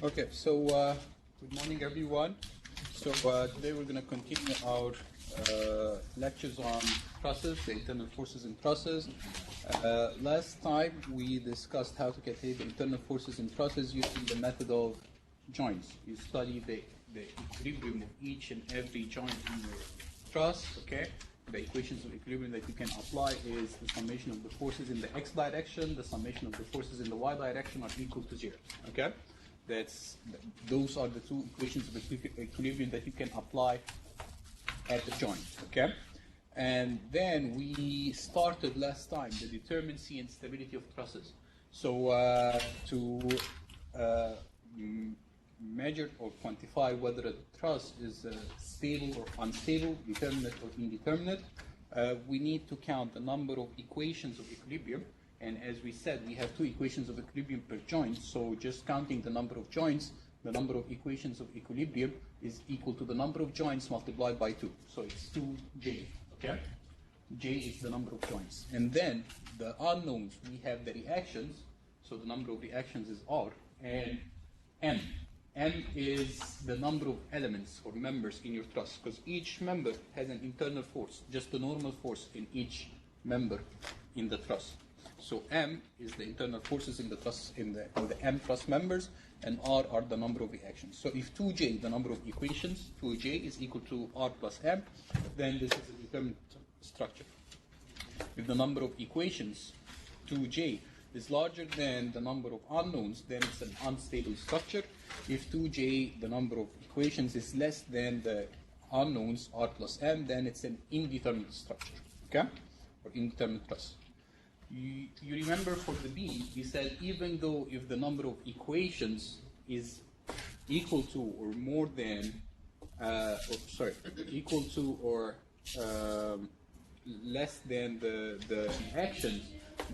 Okay, so good morning, everyone. So today we're going to continue our lectures on trusses, the internal forces in trusses. Last time we discussed how to calculate the internal forces in trusses using the method of joints. You study the equilibrium of each and every joint in your truss, okay? The equations of equilibrium that you can apply is the summation of the forces in the x direction, the summation of the forces in the y direction are equal to 0, okay? Those are the two equations of equilibrium that you can apply at the joint, okay? And then we started last time the determinacy and stability of trusses. So to measure or quantify whether a truss is stable or unstable, determinate or indeterminate, we need to count the number of equations of equilibrium. And as we said, we have two equations of equilibrium per joint, so just counting the number of joints, the number of equations of equilibrium is equal to the number of joints multiplied by 2. So it's 2j, okay? J is the number of joints. And then the unknowns, we have the reactions, so the number of reactions is R, and M. M is the number of elements or members in your truss, because each member has an internal force, just the normal force in each member in the truss. So M is the internal forces in the truss in the M truss members, and R are the number of reactions. So if 2J, the number of equations, 2J is equal to R plus M, then this is a determinate structure. If the number of equations, 2J, is larger than the number of unknowns, then it's an unstable structure. If 2J, the number of equations, is less than the unknowns, R plus M, then it's an indeterminate structure, okay? Or indeterminate truss. You remember for the beam, we said even though if the number of equations is equal to or more than, equal to or less than the reactions,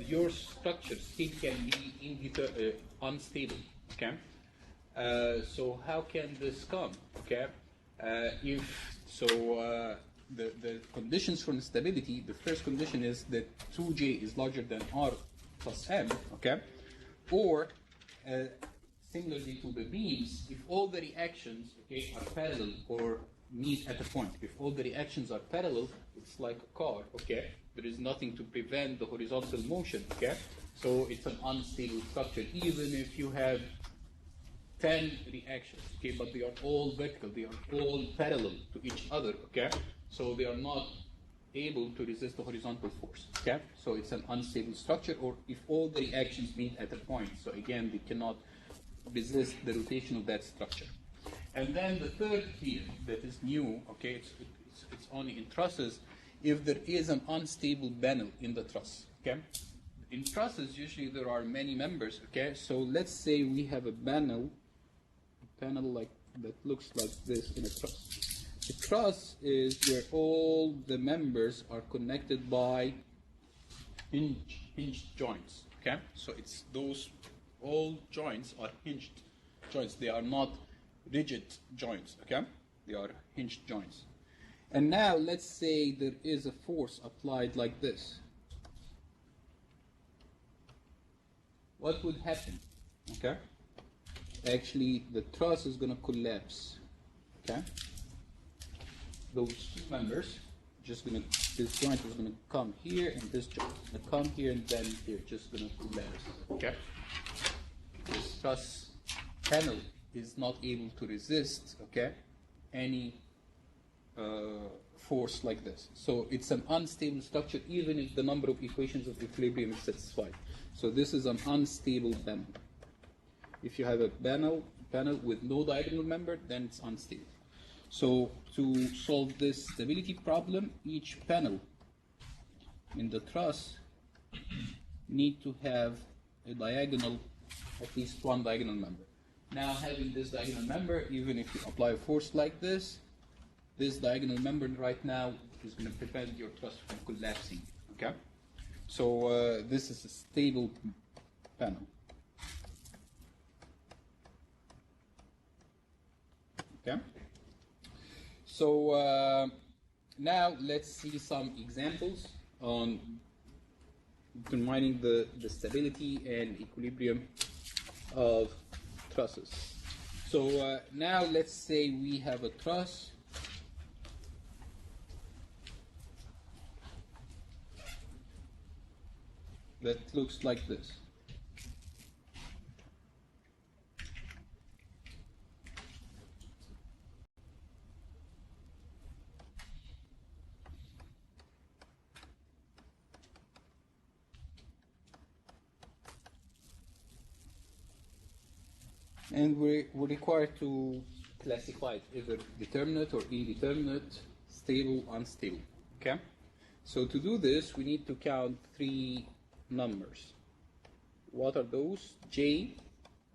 your structure still can be unstable, okay? So how can this come, okay? The conditions for instability, the first condition is that 2J is larger than R plus M, okay? Or, similarly to the beams, if all the reactions, okay, are parallel or meet at a point. If all the reactions are parallel, it's like a car, okay? There is nothing to prevent the horizontal motion, okay? So it's an unstable structure, even if you have 10 reactions, okay, but they are all vertical, they are all parallel to each other, okay? So they are not able to resist the horizontal force, okay? So it's an unstable structure, or if all the reactions meet at a point, so again, they cannot resist the rotation of that structure. And then the third theory that is new, okay, it's only in trusses, if there is an unstable panel in the truss, okay? In trusses, usually there are many members, okay? So let's say we have a panel like that looks like this in a truss. The truss is where all the members are connected by hinged joints, okay? So it's those, all joints are hinged joints. They are not rigid joints, okay? They are hinged joints. And now let's say there is a force applied like this. What would happen, okay? Actually, the truss is going to collapse, okay? Those two members, this joint is going to come here, and this joint is going to come here, and then here, just going to collapse, okay? This truss panel is not able to resist, okay, any force like this. So it's an unstable structure, even if the number of equations of equilibrium is satisfied. So this is an unstable panel. If you have a panel with no diagonal member, then it's unstable. So to solve this stability problem, each panel in the truss need to have a diagonal, at least one diagonal member. Now having this diagonal member, even if you apply a force like this diagonal member right now is going to prevent your truss from collapsing, okay? So this is a stable panel. Okay. So now let's see some examples on determining the stability and equilibrium of trusses. So now let's say we have a truss that looks like this. And we're required to classify it either determinate or indeterminate, stable, unstable. Okay? So to do this, we need to count 3 numbers. What are those? J,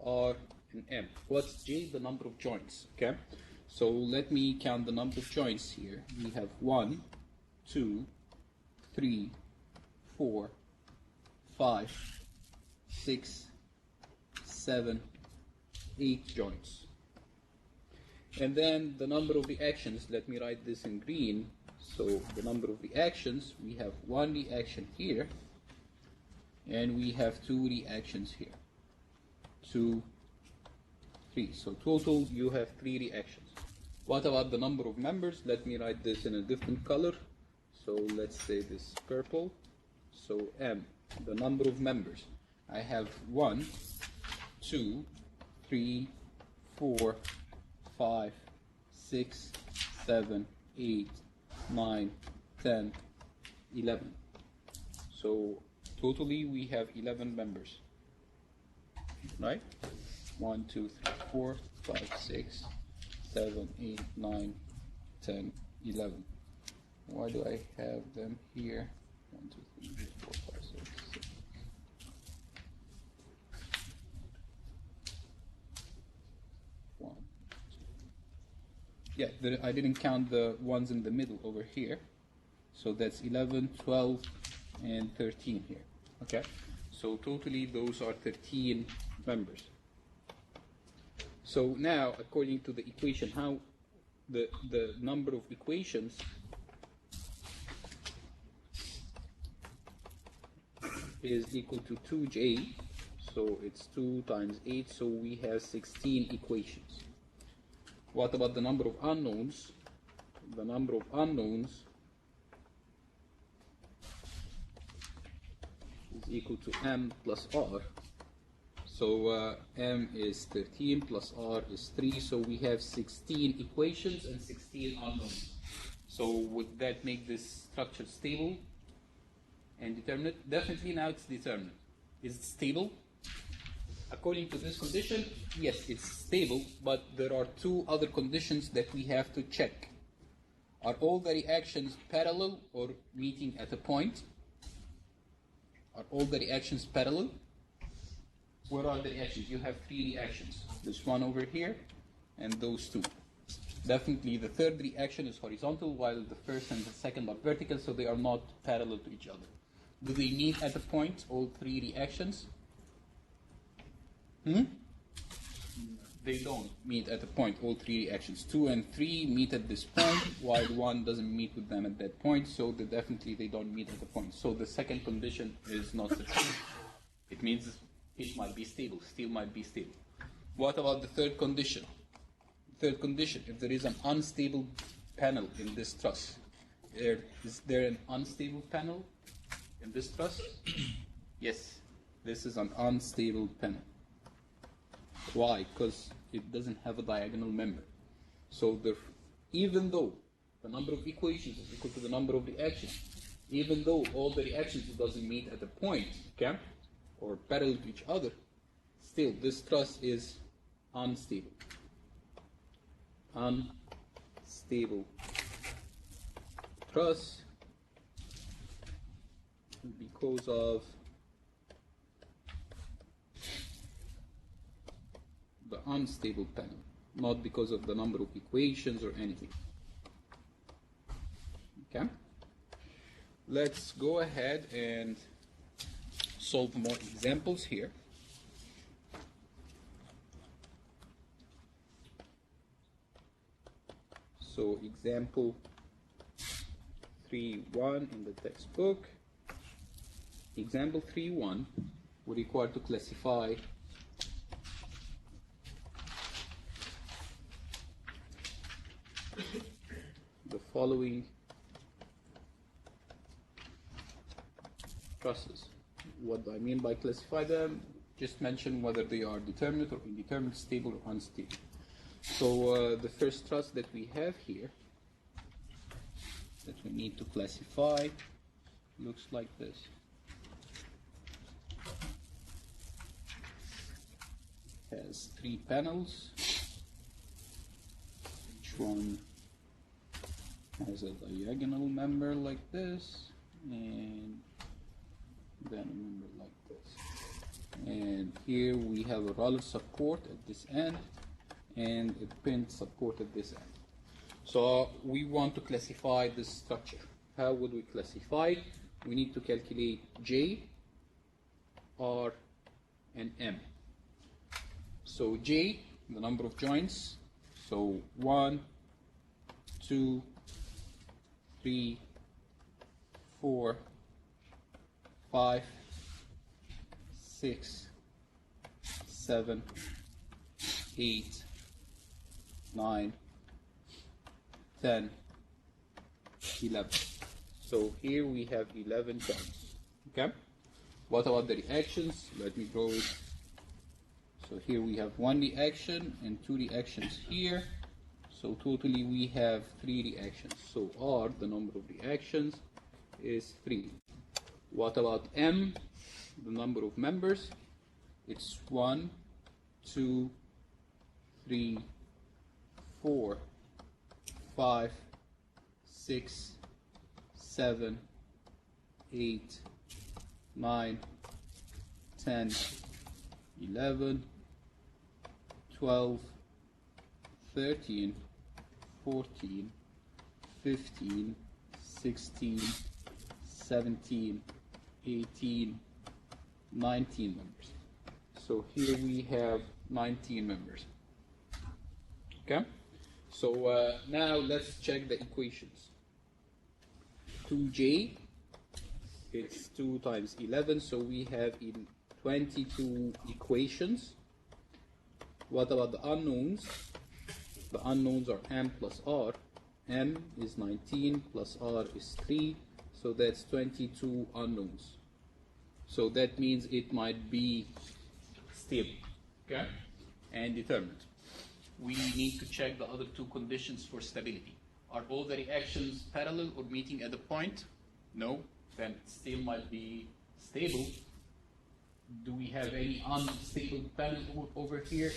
R, and M. What's J? The number of joints. Okay? So let me count the number of joints here. We have 1, 2, 3, 4, 5, 6, 7, 8 joints. And then the number of reactions, let me write this in green. So the number of reactions, we have 1 reaction here, and we have 2 reactions here. 2, 3. So total, you have 3 reactions. What about the number of members? Let me write this in a different color. So let's say this purple. So M, the number of members. I have 1, 2, 3, 4, 5, 6, 7, 8, 9, 10, 11. So totally we have 11 members, right? 1, 2, 3, 4, 5, 6, 7, 8, 9, 10, 11. Why do I have them here? 1, 2, 3, 4, 5, 6, 7. Yeah, I didn't count the ones in the middle over here. So that's 11, 12, and 13 here. Okay? So totally those are 13 members. So now, according to the equation, how the number of equations is equal to 2j. So it's 2 times 8, so we have 16 equations. What about the number of unknowns? The number of unknowns is equal to m plus r. So m is 13 plus r is 3, so we have 16 equations and 16 unknowns. So would that make this structure stable and determinate? Definitely now it's determinate. Is it stable? According to this condition, yes, it's stable, but there are 2 other conditions that we have to check. Are all the reactions parallel or meeting at a point? Are all the reactions parallel? Where are the reactions? You have 3 reactions. This one over here, and those 2. Definitely the third reaction is horizontal, while the first and the second are vertical, so they are not parallel to each other. Do they meet at a point, all 3 reactions? They don't meet at a point, all 3 reactions. 2 and 3 meet at this point, while 1 doesn't meet with them at that point, so definitely they don't meet at a point. So the second condition is not successful. It means it might be stable, still might be stable. What about the third condition? Third condition, if there is an unstable panel in this truss, is there an unstable panel in this truss? Yes, this is an unstable panel. Why? Because it doesn't have a diagonal member. So even though the number of equations is equal to the number of reactions, even though all the reactions doesn't meet at a point, okay, or parallel to each other, still this truss is unstable. Unstable truss because of the unstable panel, not because of the number of equations or anything. Okay? Let's go ahead and solve more examples here. So example 3.1 in the textbook. Example 3.1, we require to classify following trusses. What do I mean by classify them? Just mention whether they are determinate or indeterminate, stable or unstable. So the first truss that we have here that we need to classify looks like this. Has 3 panels. Each one has a diagonal member like this, and then a member like this. And here we have a roller support at this end and a pin support at this end. So we want to classify this structure. How would we classify it? We need to calculate J, R, and M. So J, the number of joints. So 1, 2, 3, 4, 5, 6, 7, 8, 9, 10, 11. So here we have 11 joints. Okay. What about the reactions? Let me draw it. So here we have 1 reaction and 2 reactions here. So totally we have 3 reactions. So R, the number of reactions, is 3. What about M, the number of members? It's 1, 2, 3, 4, 5, 6, 7, 8, 9, 10, 11, 12, 13, 14, 15, 16, 17, 18, 19 members. So here we have 19 members. Okay? So now let's check the equations. 2J, it's 2 times 11, so we have 22 equations. What about the unknowns? The unknowns are M plus R. M is 19 plus R is 3, so that's 22 unknowns. So that means it might be stable, okay, and determined. We need to check the other 2 conditions for stability. Are all the reactions parallel or meeting at a point? No, then it still might be stable. Do we have any unstable panel over here?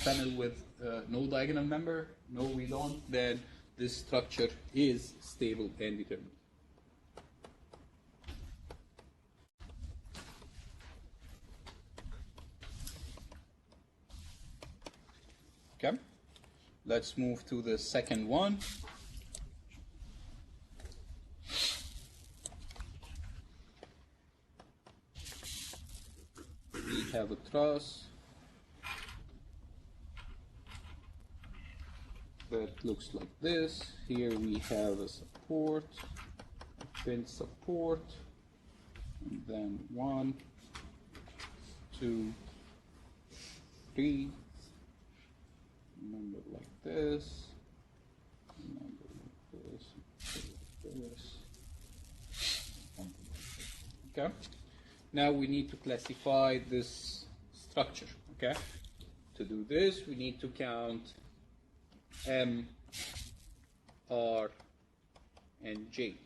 Panel with no diagonal member? No, we don't. Then this structure is stable and determined. Okay, let's move to the second one. We have a truss that looks like this. Here we have a support, a pin support, and then 1, 2, 3, number like this, number like this, like this. Okay. Now we need to classify this structure. Okay. To do this, we need to count M, R, and J.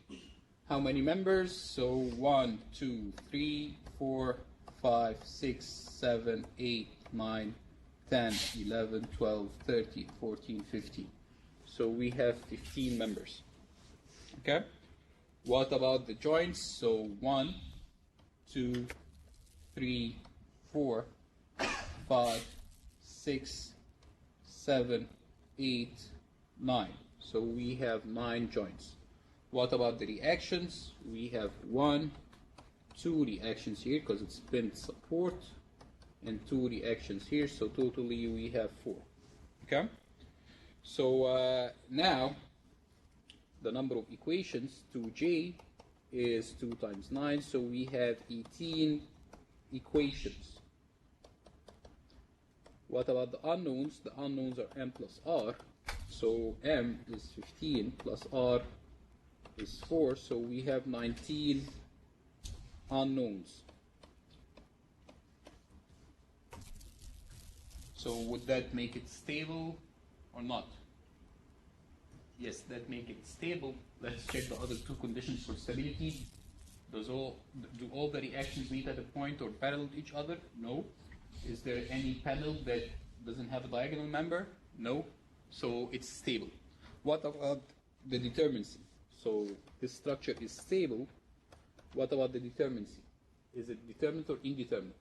How many members? So 1, 2, 3, 4, 5, 6, 7, 8, 9, 10, 11, 12, 13, 14, 15. So we have 15 members. Okay? What about the joints? So 1, 2, 3, 4, 5, 6, 7, 8, 9. So we have 9 joints. What about the reactions? We have 1, 2 reactions here because it's pin support, and 2 reactions here, so totally we have 4. Okay? So now the number of equations, 2J, is 2 times 9, so we have 18 equations. What about the unknowns? The unknowns are M plus R, So M is 15 plus R is 4, so we have 19 unknowns. So would that make it stable or not? Yes, that make it stable. Let's check the other two conditions for stability. Do all the reactions meet at a point or parallel to each other? No. Is there any panel that doesn't have a diagonal member? No. So it's stable. What about the determinacy? So this structure is stable. What about the determinacy? Is it determinate or indeterminate?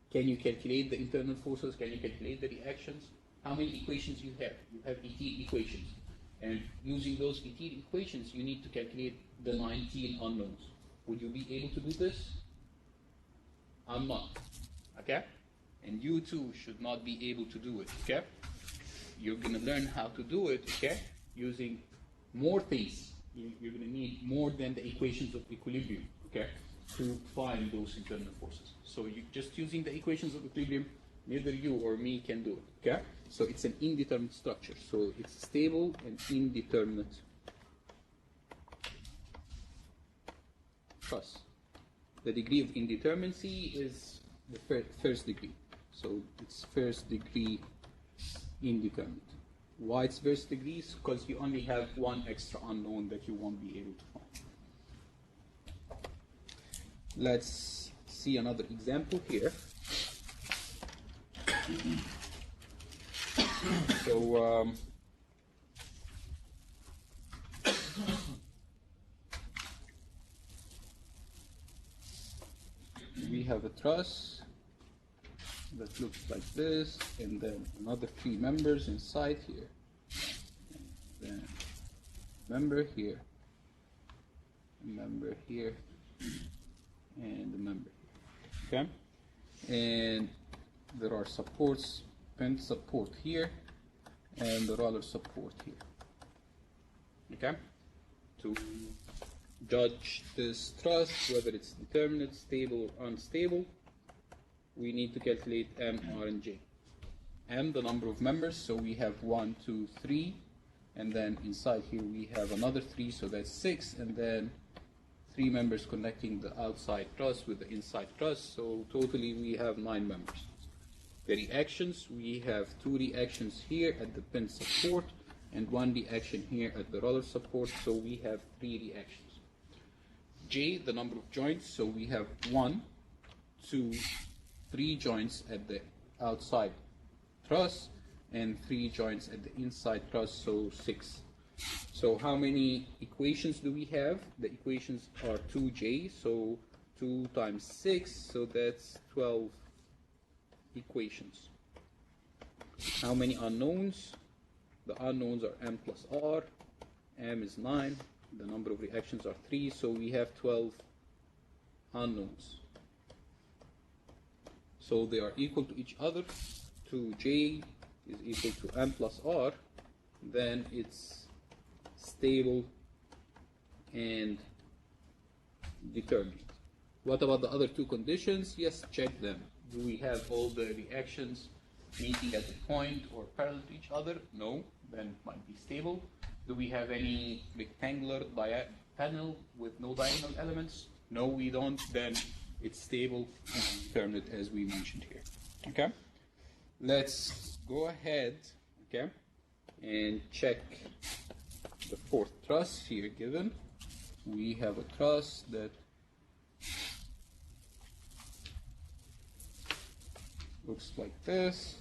Can you calculate the internal forces? Can you calculate the reactions? How many equations you have? You have 18 equations. And using those 18 equations, you need to calculate the 19 unknowns. Would you be able to do this? I'm not. Okay? And you too should not be able to do it. Okay? You're going to learn how to do it, okay, using more things. You're going to need more than the equations of equilibrium, okay, to find those internal forces. So you just using the equations of equilibrium, neither you or me can do it, okay? So it's an indeterminate structure. So it's stable and indeterminate truss. The degree of indeterminacy is the first degree. So it's first degree indeterminate. Why it's first degrees? Because you only have one extra unknown that you won't be able to find. Let's see another example here. So we have a truss that looks like this, and then another 3 members inside here, and then member here, a member here, and a member here. Okay, and there are supports, pin support here, and the roller support here. Okay, to judge this truss whether it's determinate, stable, or unstable, we need to calculate M, R, and J. M, the number of members, so we have 1, 2, 3, and then inside here we have another 3, so that's 6, and then 3 members connecting the outside truss with the inside truss, so totally we have 9 members. The reactions, we have 2 reactions here at the pin support, and 1 reaction here at the roller support, so we have 3 reactions. J, the number of joints, so we have 1, 2, 3 joints at the outside truss and 3 joints at the inside truss, so 6. So how many equations do we have? The equations are 2J, so 2 times 6, so that's 12 equations. How many unknowns? The unknowns are M plus R. M is 9. The number of reactions are 3, so we have 12 unknowns. So they are equal to each other. 2J is equal to M plus R. Then it's stable and determined. What about the other 2 conditions? Yes, check them. Do we have all the reactions meeting at a point or parallel to each other? No, then it might be stable. Do we have any rectangular panel with no diagonal elements? No, we don't. Then it's stable and determinate as we mentioned here. Okay? Let's go ahead, okay, and check the 4th truss here given. We have a truss that looks like this.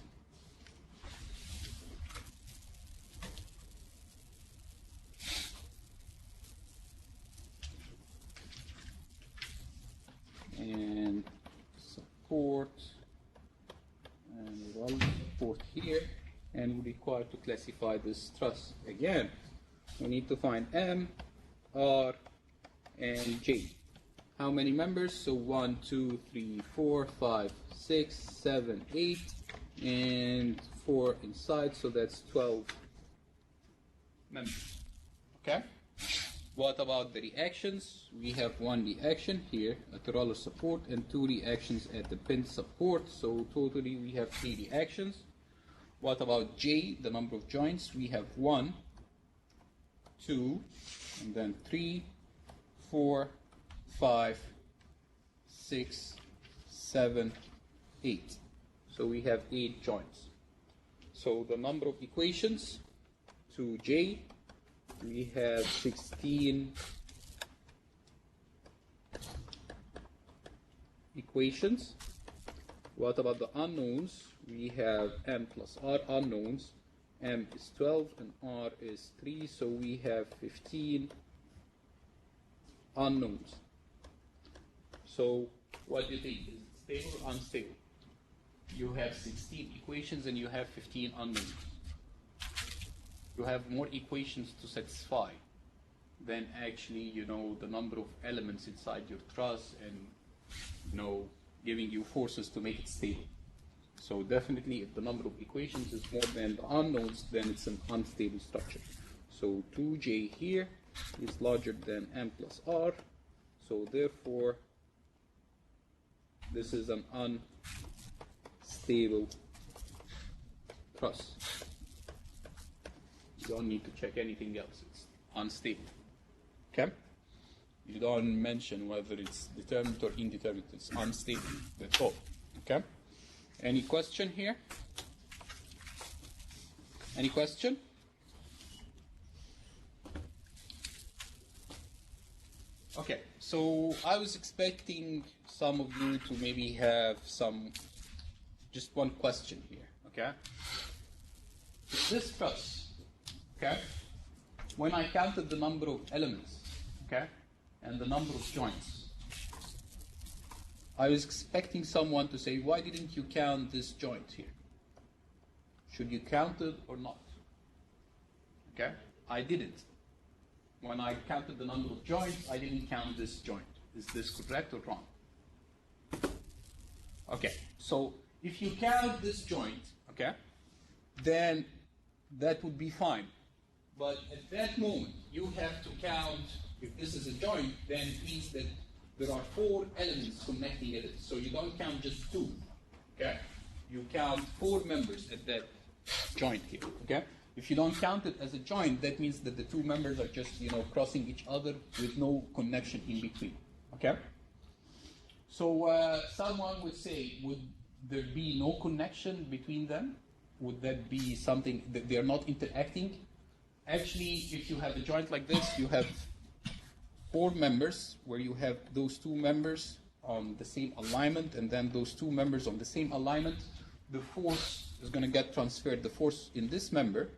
And support and roller support here, and we require to classify this truss. Again, we need to find M, R, and J. How many members? So 1, 2, 3, 4, 5, 6, 7, 8, and 4 inside, so that's 12 members. Okay? What about the reactions? We have 1 reaction here at the roller support and 2 reactions at the pin support, so totally we have 3 reactions. What about J, the number of joints? We have 1, 2, and then 3, 4, 5, 6, 7, 8. So we have 8 joints. So the number of equations to J, we have 16 equations. What about the unknowns? We have M plus R unknowns. M is 12 and R is 3, so we have 15 unknowns. So what do you think? Is it stable or unstable? You have 16 equations and you have 15 unknowns. You have more equations to satisfy than actually, the number of elements inside your truss and, giving you forces to make it stable. So definitely, if the number of equations is more than the unknowns, then it's an unstable structure. So 2J here is larger than M plus R. So therefore, this is an unstable truss. You don't need to check anything else. It's unstable. Okay? You don't mention whether it's determinate or indeterminate. It's unstable. That's all. Okay? Any question here? Any question? Okay, so I was expecting some of you to maybe have just one question here, okay? This truss, okay, when I counted the number of elements, okay, and the number of joints, I was expecting someone to say, why didn't you count this joint here? Should you count it or not? Okay, I didn't. When I counted the number of joints, I didn't count this joint. Is this correct or wrong? Okay, so if you count this joint, okay, then that would be fine. But at that moment, you have to count, if this is a joint, then it means that there are 4 elements connecting it. So you don't count just 2, okay? You count 4 members at that joint here, okay? If you don't count it as a joint, that means that the 2 members are just, crossing each other with no connection in between, okay? So someone would say, would there be no connection between them? Would that be something that they are not interacting? Actually, if you have a joint like this, you have 4 members where you have those 2 members on the same alignment and then those 2 members on the same alignment. The force is going to get transferred. The force in this member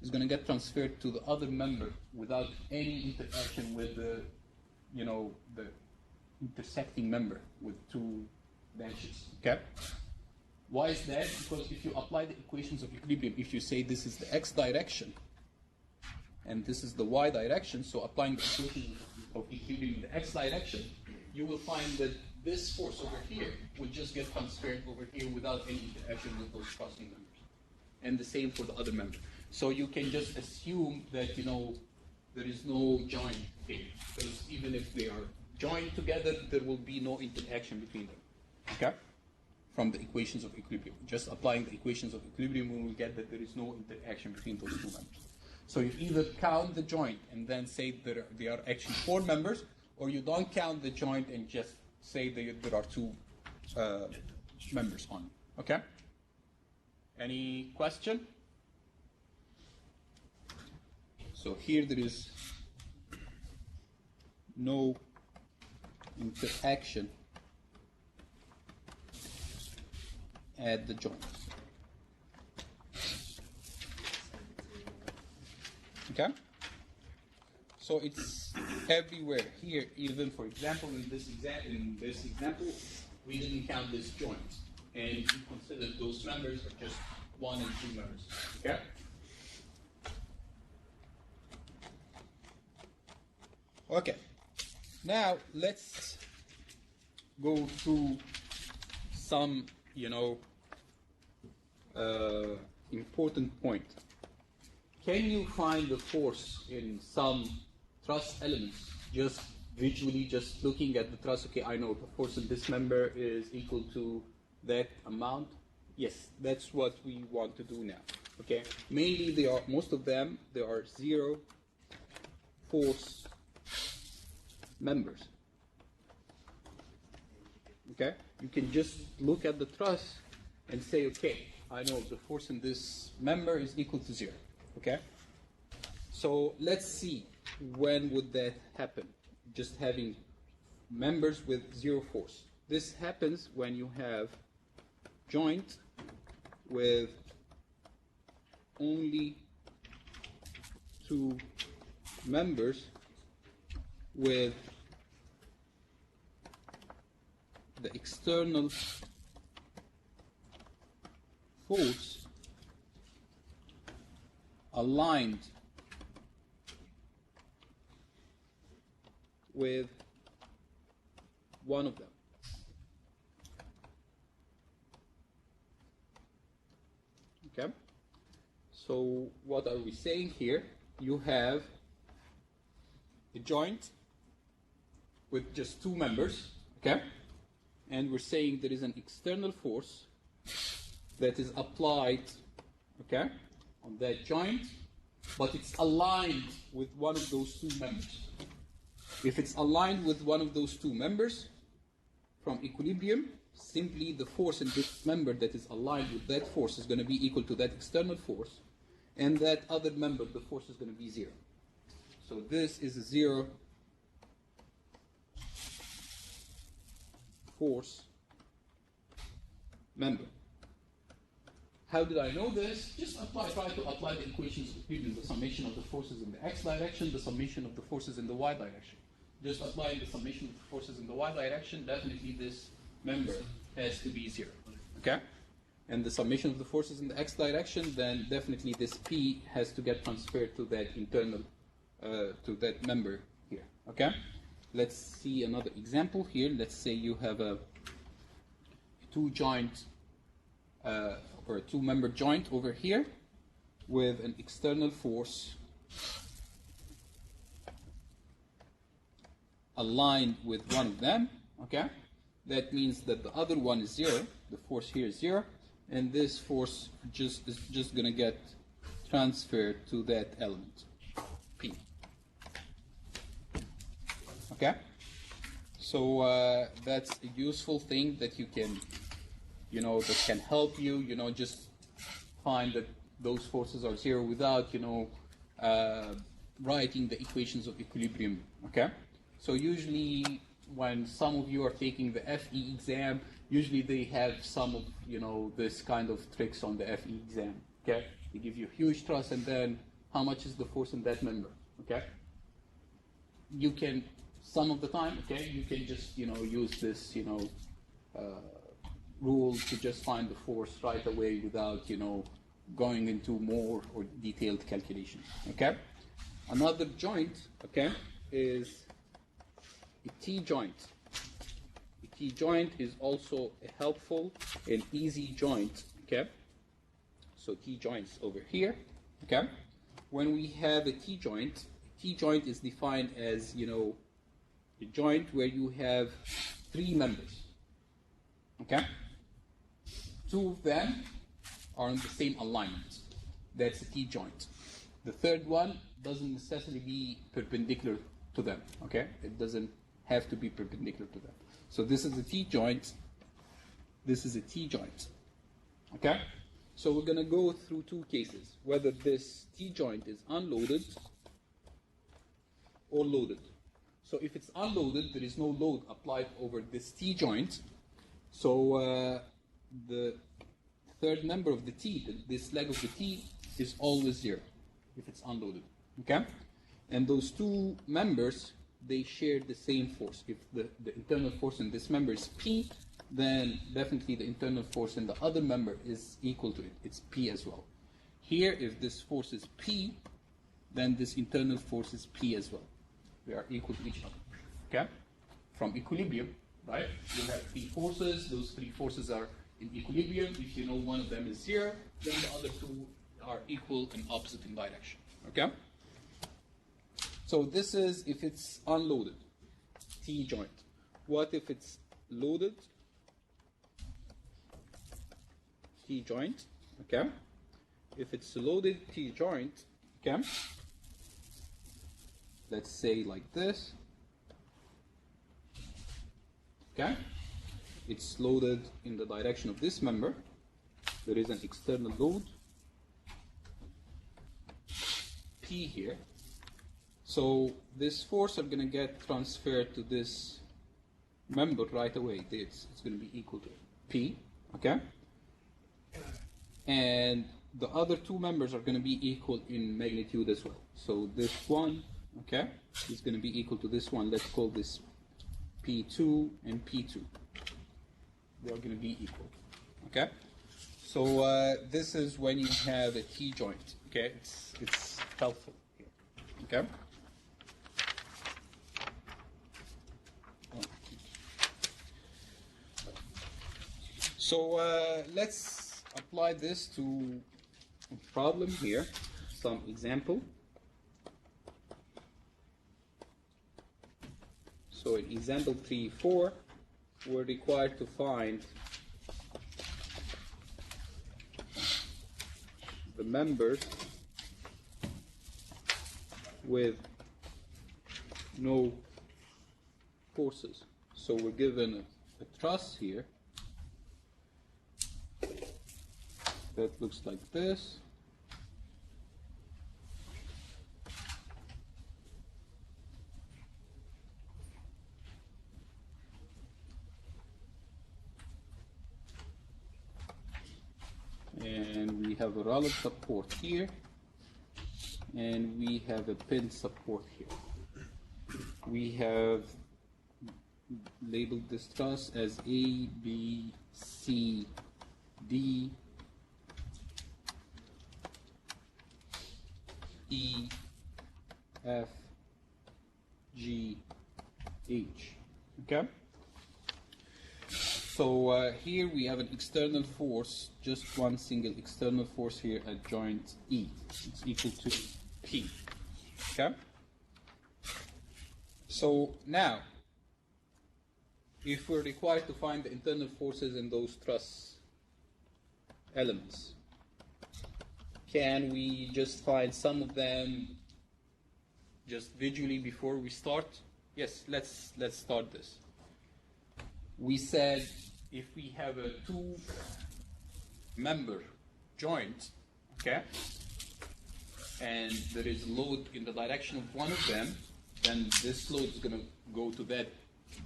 is going to get transferred to the other member without any interaction with the intersecting member with 2 benches. Okay? Why is that? Because if you apply the equations of equilibrium, if you say this is the x direction and this is the y direction, so applying the equations of equilibrium in the x direction, you will find that this force over here will just get transferred over here without any interaction with those crossing members. And the same for the other member. So you can just assume that, there is no joint here. Because even if they are joined together, there will be no interaction between them. Okay? From the equations of equilibrium. Just applying the equations of equilibrium, we will get that there is no interaction between those 2 members. So you either count the joint and then say that there are actually 4 members, or you don't count the joint and just say that there are 2 members on it. Okay? Any question? So here there is no interaction at the joint. Okay? So it's everywhere. Here, even for example, in this example, we didn't count this joint. And we considered those members are just 1 and 2 members. Okay? Okay. Now let's go through some, important point. Can you find the force in some truss elements just visually, just looking at the truss? Okay, I know the force in this member is equal to that amount. Yes, that's what we want to do now. Okay, mainly most of them, they are zero force members. Okay, you can just look at the truss and say, okay, I know the force in this member is equal to 0. Okay, so let's see when would that happen, just having members with 0 force. This happens when you have joint with only 2 members with the external force aligned with one of them. Okay, so what are we saying here? You have a joint with just 2 members, okay, and we're saying there is an external force that is applied, okay, on that joint, but it's aligned with one of those 2 members. If it's aligned with one of those 2 members from equilibrium, simply the force in this member that is aligned with that force is going to be equal to that external force, and that other member, the force is going to be 0. So this is a 0 force member. How did I know this? Just try to apply the equations of equilibrium, the summation of the forces in the x direction, the summation of the forces in the y direction. Just applying the summation of the forces in the y direction, definitely this member has to be 0. Okay? And the summation of the forces in the x direction, then definitely this P has to get transferred to that internal, to that member here. Okay? Let's see another example here. Let's say you have a 2-joint or a 2-member joint over here with an external force aligned with one of them. Okay? That means that the other one is 0. The force here is 0, and this force is just going to get transferred to that element, P. Okay? So that's a useful thing that you can, that can help you, just find that those forces are 0 without, writing the equations of equilibrium. Okay? So usually when some of you are taking the FE exam, usually they have some of, this kind of tricks on the FE exam, okay? They give you huge truss, and then how much is the force in that member, okay? You can, some of the time, okay, you can just, use this, rule to just find the force right away without, going into more or detailed calculations, okay? Another joint, okay, is a T-joint. A T-joint is also a helpful and easy joint, okay? So T-joints over here, okay? When we have a T-joint is defined as, a joint where you have 3 members, okay? 2 of them are in the same alignment. That's a T-joint. The third one doesn't necessarily be perpendicular to them, okay? It doesn't have to be perpendicular to them. So this is a T-joint. This is a T-joint, okay? So we're going to go through 2 cases, whether this T-joint is unloaded or loaded. So if it's unloaded, there is no load applied over this T-joint. So the third member of the T, this leg of the T, is always 0 if it's unloaded, okay? And those 2 members, they share the same force. If the internal force in this member is P, then definitely the internal force in the other member is equal to it. It's P as well. Here, if this force is P, then this internal force is P as well. They are equal to each other, okay? From equilibrium, right? You have 3 forces. Those 3 forces are in equilibrium. If you know one of them is 0, then the other 2 are equal and opposite in direction, okay? So this is if it's unloaded, T-joint. What if it's loaded? T-joint, okay? If it's a loaded T-joint, okay? Let's say like this, okay? It's loaded in the direction of this member. There is an external load, P here. So this force are going to get transferred to this member right away. It's going to be equal to P, okay? And the other two members are going to be equal in magnitude as well. So this one, okay, is going to be equal to this one. Let's call this P2 and P2. They are going to be equal, okay? So this is when you have a T-joint, okay? It's helpful here, okay? So let's apply this to a problem here, some example. So in example 3.4, we're required to find the members with no forces. So we're given a truss here that looks like this. And we have a roller support here, and we have a pin support here. We have labeled this truss as A, B, C, D, E, F, G, H, okay? So here we have an external force, just one single external force here at joint E. It's equal to P, okay? So now, if we're required to find the internal forces in those truss elements, can we just find some of them just visually before we start? Yes, let's start this. We said if we have a two-member joint, okay, and there is load in the direction of one of them, then this load is going to go to that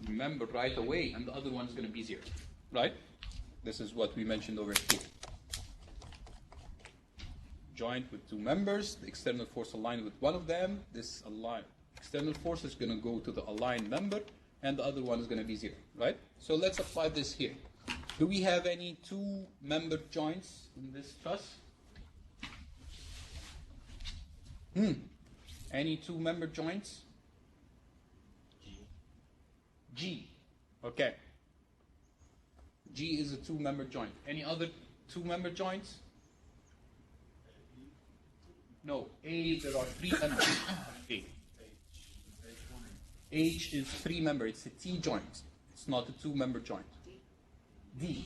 member right away, and the other one is going to be zero, right? This is what we mentioned over here. Joint with two members, the external force aligned with one of them. This external force is going to go to the aligned member, and the other one is going to be zero, right? So let's apply this here. Do we have any two-member joints in this truss? Any two-member joints? G. Okay. G is a two-member joint. Any other two-member joints? No. A, there are three members. A. H is three-member. It's a T-joint. It's not a two-member joint. D.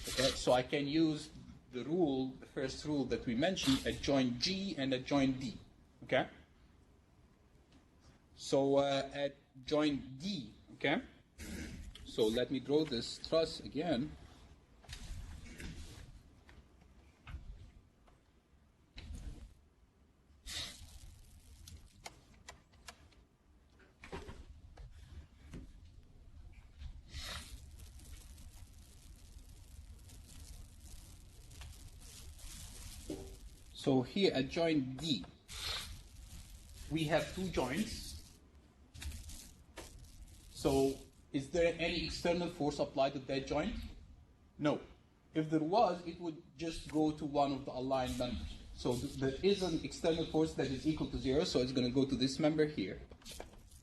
Okay, so I can use the rule, the first rule that we mentioned, at joint G and at joint D. Okay? So at joint D, okay? So let me draw this truss again. So here at joint D, we have two joints. So is there any external force applied to that joint? No. If there was, it would just go to one of the aligned members. So there is an external force that is equal to zero, so it's going to go to this member here.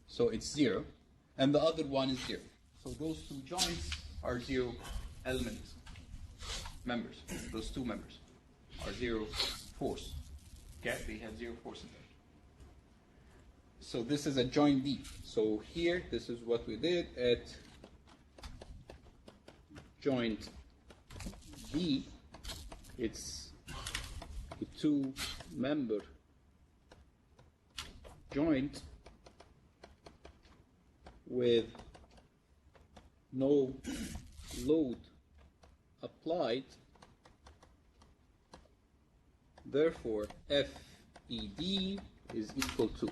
So it's zero. And the other one is zero. So those two joints are zero element members. Those two members are zero force. Okay, they have zero force in there. So this is a joint D. So here, this is what we did at joint D, it's a two-member joint with no load applied. Therefore, FED is equal to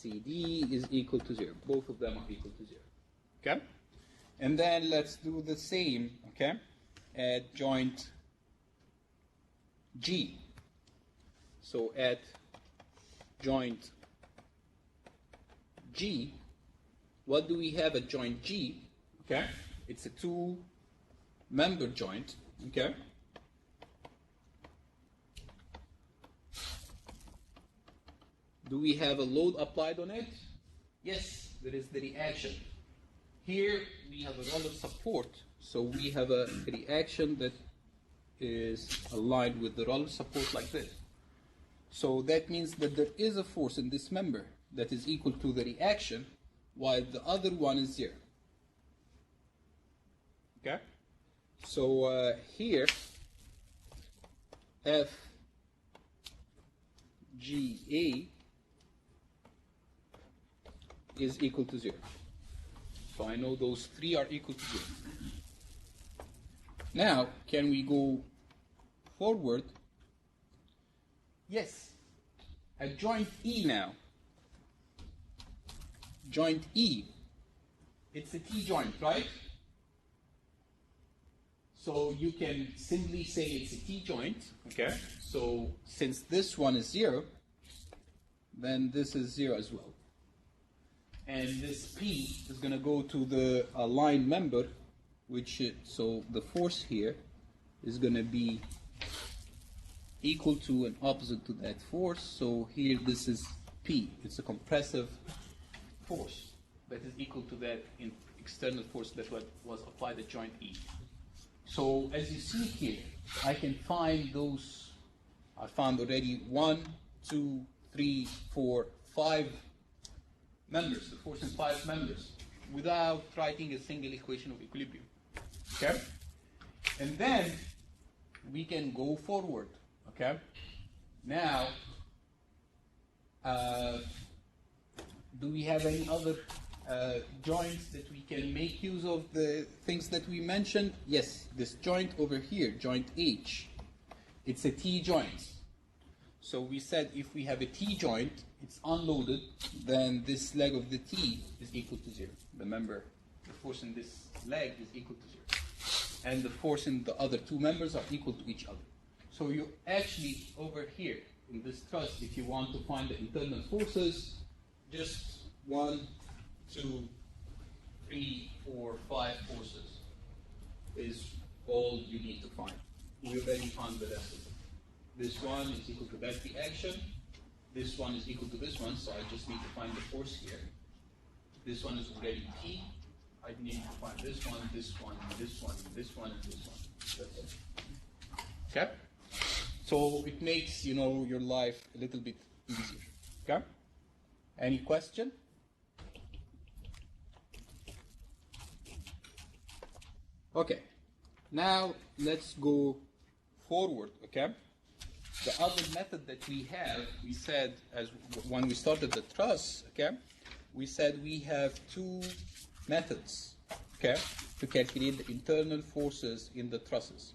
FCD is equal to 0. Both of them are equal to 0. Okay? And then let's do the same, okay, at joint G. So at joint G, what do we have at joint G? Okay, it's a two-member joint, okay? Do we have a load applied on it? Yes, there is the reaction. Here we have a roller support, so we have a reaction that is aligned with the roller support like this. So that means that there is a force in this member that is equal to the reaction, while the other one is 0. Okay? So here, FGA is equal to 0. So I know those three are equal to 0. Now, can we go forward? Yes. At joint E now. Joint E. It's a T joint, right? So you can simply say it's a T joint, okay? So since this one is 0, then this is 0 as well. And this P is going to go to the aligned member, so the force here is going to be equal to and opposite to that force. So here this is P. It's a compressive force that is equal to that external force that was applied at joint E. So as you see here, I can find those. I found already 1, 2, 3, 4, 5 members, the force in 5 members, without writing a single equation of equilibrium. Okay? And then we can go forward. Okay? Now, do we have any other joints that we can make use of the things that we mentioned? Yes, this joint over here, joint H, it's a T joint. So we said if we have a T joint, it's unloaded, then this leg of the T is equal to 0. Remember, the force in this leg is equal to 0. And the force in the other two members are equal to each other. So you actually, over here, in this truss, if you want to find the internal forces, just 1, 2, 3, 4, 5 forces is all you need to find. We already found the rest of it. This one is equal to that reaction. This one is equal to this one, so I just need to find the force here. This one is already T. I need to find this one, this one, this one, this one, and this one. That's it. Okay? So it makes, your life a little bit easier. Okay? Any question? Okay. Now let's go forward, okay? The other method that we have, we said, when we started the truss, okay, we said we have two methods, okay, to calculate the internal forces in the trusses.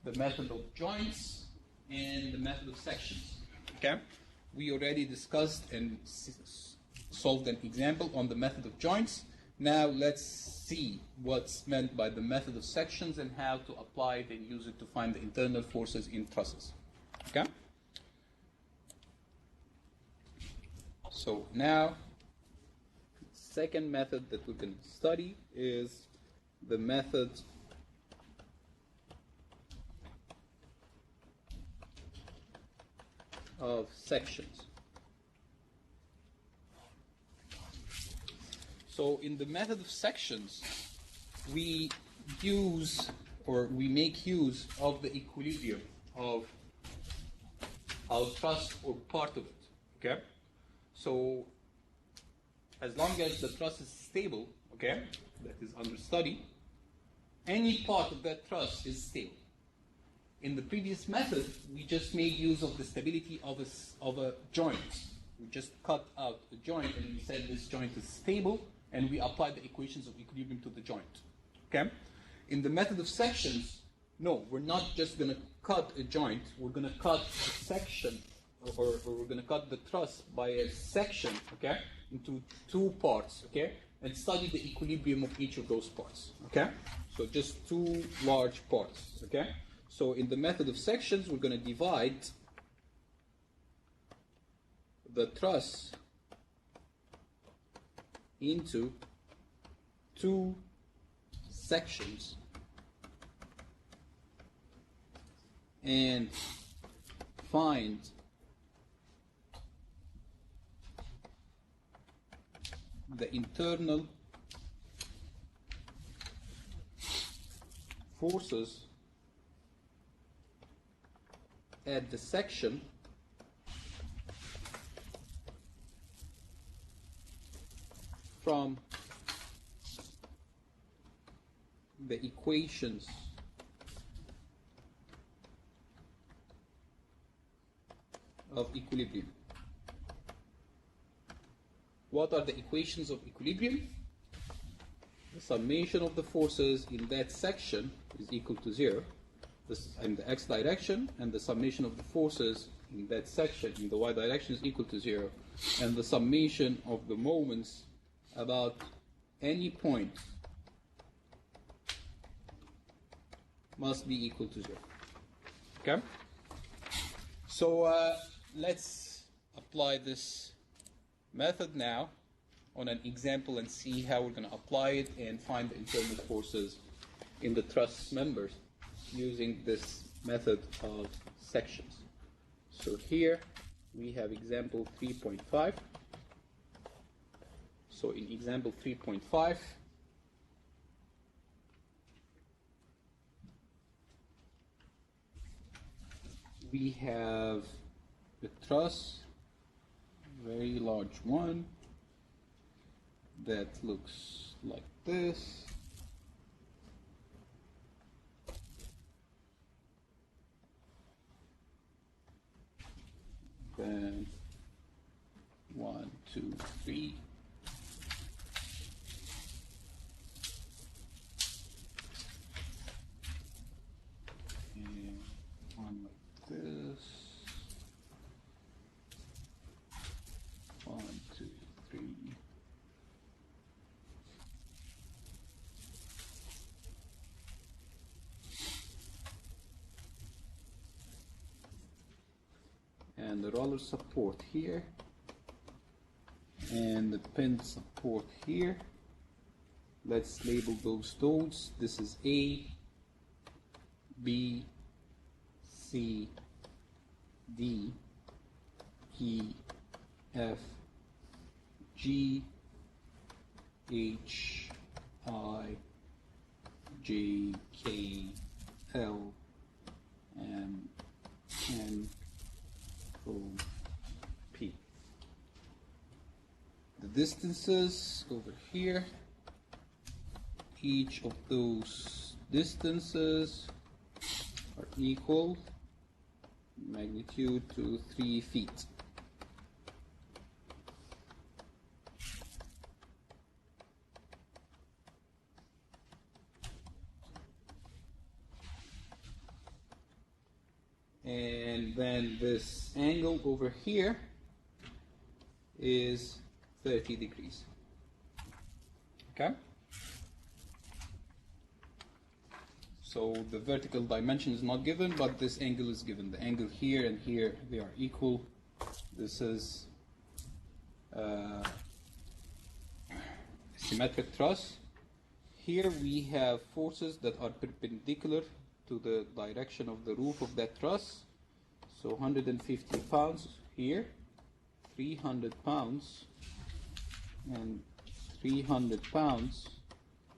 The method of joints and the method of sections, okay? We already discussed and solved an example on the method of joints. Now let's see what's meant by the method of sections and how to apply it and use it to find the internal forces in trusses. Okay? So now, second method that we can study is the method of sections. So in the method of sections, we use or we make use of the equilibrium of our truss or part of it. Okay? So as long as the truss is stable, okay, that is under study, any part of that truss is stable. In the previous method, we just made use of the stability of a joint. We just cut out a joint and we said this joint is stable, and we applied the equations of equilibrium to the joint. Okay? In the method of sections, no, we're not just going to cut a joint, we're going to cut a section, or we're going to cut the truss by a section, okay, into two parts, okay, and study the equilibrium of each of those parts, okay? So just two large parts, okay? So in the method of sections, we're going to divide the truss into two sections and find the internal forces at the section from the equations of equilibrium. What are the equations of equilibrium? The summation of the forces in that section is equal to 0 in the x direction, and the summation of the forces in that section in the y direction is equal to 0, and the summation of the moments about any point must be equal to 0. Okay? So let's apply this method now on an example and see how we're going to apply it and find the internal forces in the truss members using this method of sections. So here we have example 3.5. So in example 3.5, we have the truss, very large one, that looks like this. Then 1, 2, 3. And one like this. 1, 2, 3. And the roller support here, and the pin support here. Let's label those nodes. This is A, B, C, D, E, F, G, H, I, J, K, L, M, N, O, P. The distances over here, each of those distances are equal magnitude to 3 feet. And then this angle over here is 30 degrees. Okay? So the vertical dimension is not given, but this angle is given. The angle here and here, they are equal. This is symmetric truss. Here we have forces that are perpendicular to the direction of the roof of that truss. So 150 pounds here, 300 pounds, and 300 pounds.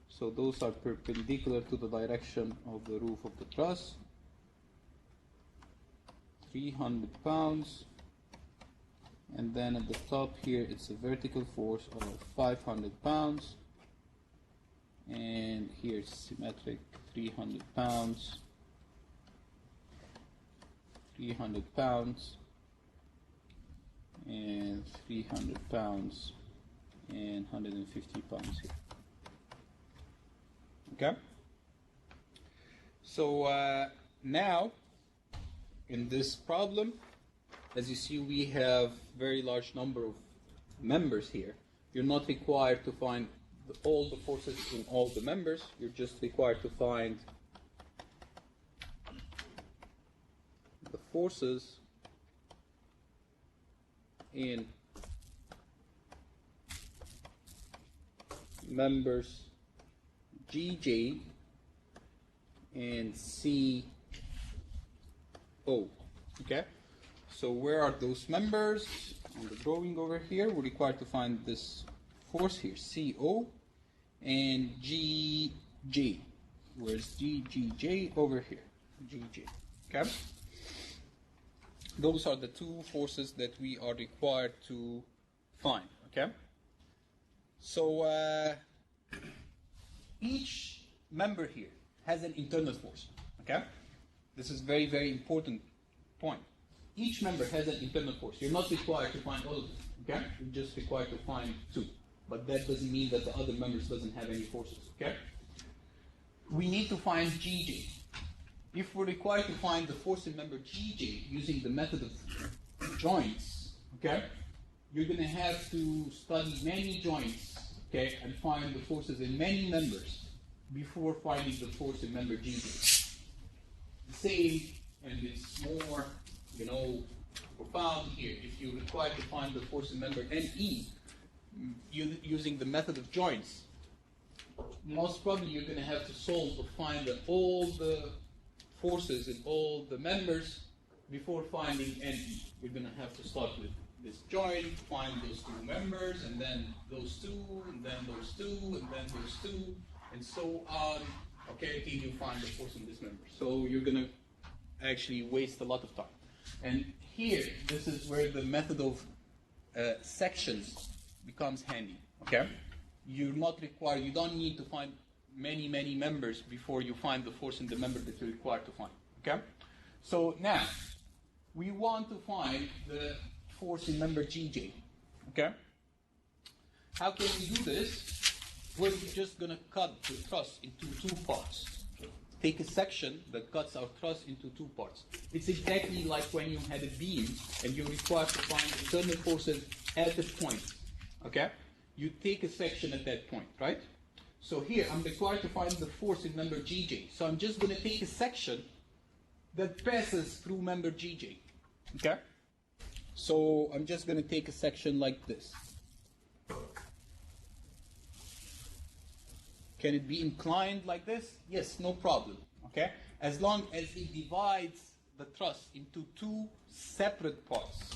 So those are perpendicular to the direction of the roof of the truss. 300 pounds. And then at the top here, it's a vertical force of 500 pounds. and here's symmetric 300 pounds, 300 pounds, and 300 pounds, and 150 pounds here. Okay? So now, in this problem, as you see, we have very large number of members here. You're not required to find all the forces in all the members. You're just required to find the forces in members GJ and CO. Okay? So where are those members? On the drawing over here, we're required to find this force here, CO, and GJ. Where's GJ? Over here, GJ. Okay? Those are the two forces that we are required to find. Okay? So each member here has an internal force. Okay? This is very, very important point. Each member has an internal force. You're not required to find all of them. Okay? You're just required to find two. But that doesn't mean that the other members doesn't have any forces. Okay? We need to find GJ. If we're required to find the force in member GJ using the method of joints, okay, you're going to have to study many joints, okay, and find the forces in many members before finding the force in member GJ. The same, and it's more, profound here. If you're required to find the force in member NE using the method of joints, most probably you're going to have to solve or find all the forces in all the members before finding NE. You're going to have to start with this joint, find those two members, and then those two, and then those two, and then those two, and so on, okay, until you find the force in this member. So you're going to actually waste a lot of time. And here, this is where the method of sections becomes handy, okay? You're not required, you don't need to find many, many members before you find the force in the member that you're required to find, okay? So now, we want to find the force in member GJ, okay? How can we do this? We're just going to cut the truss into two parts. Take a section that cuts our truss into two parts. It's exactly like when you had a beam and you're required to find internal forces at the point, okay? You take a section at that point, right? So here, I'm required to find the force in member GJ. So I'm just going to take a section that passes through member GJ, okay? So I'm just going to take a section like this. Can it be inclined like this? Yes, no problem, okay? As long as it divides the truss into two separate parts,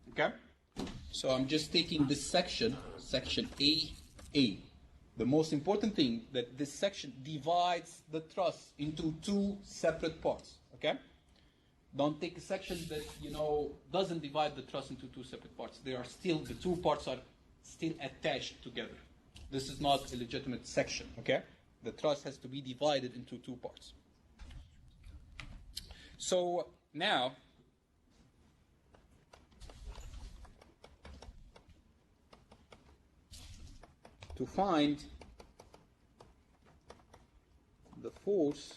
okay? So I'm just taking this section, section AA. The most important thing, that this section divides the truss into two separate parts, okay? Don't take a section that, doesn't divide the truss into two separate parts. The two parts are still attached together. This is not a legitimate section, okay? The truss has to be divided into two parts. So now, to find the force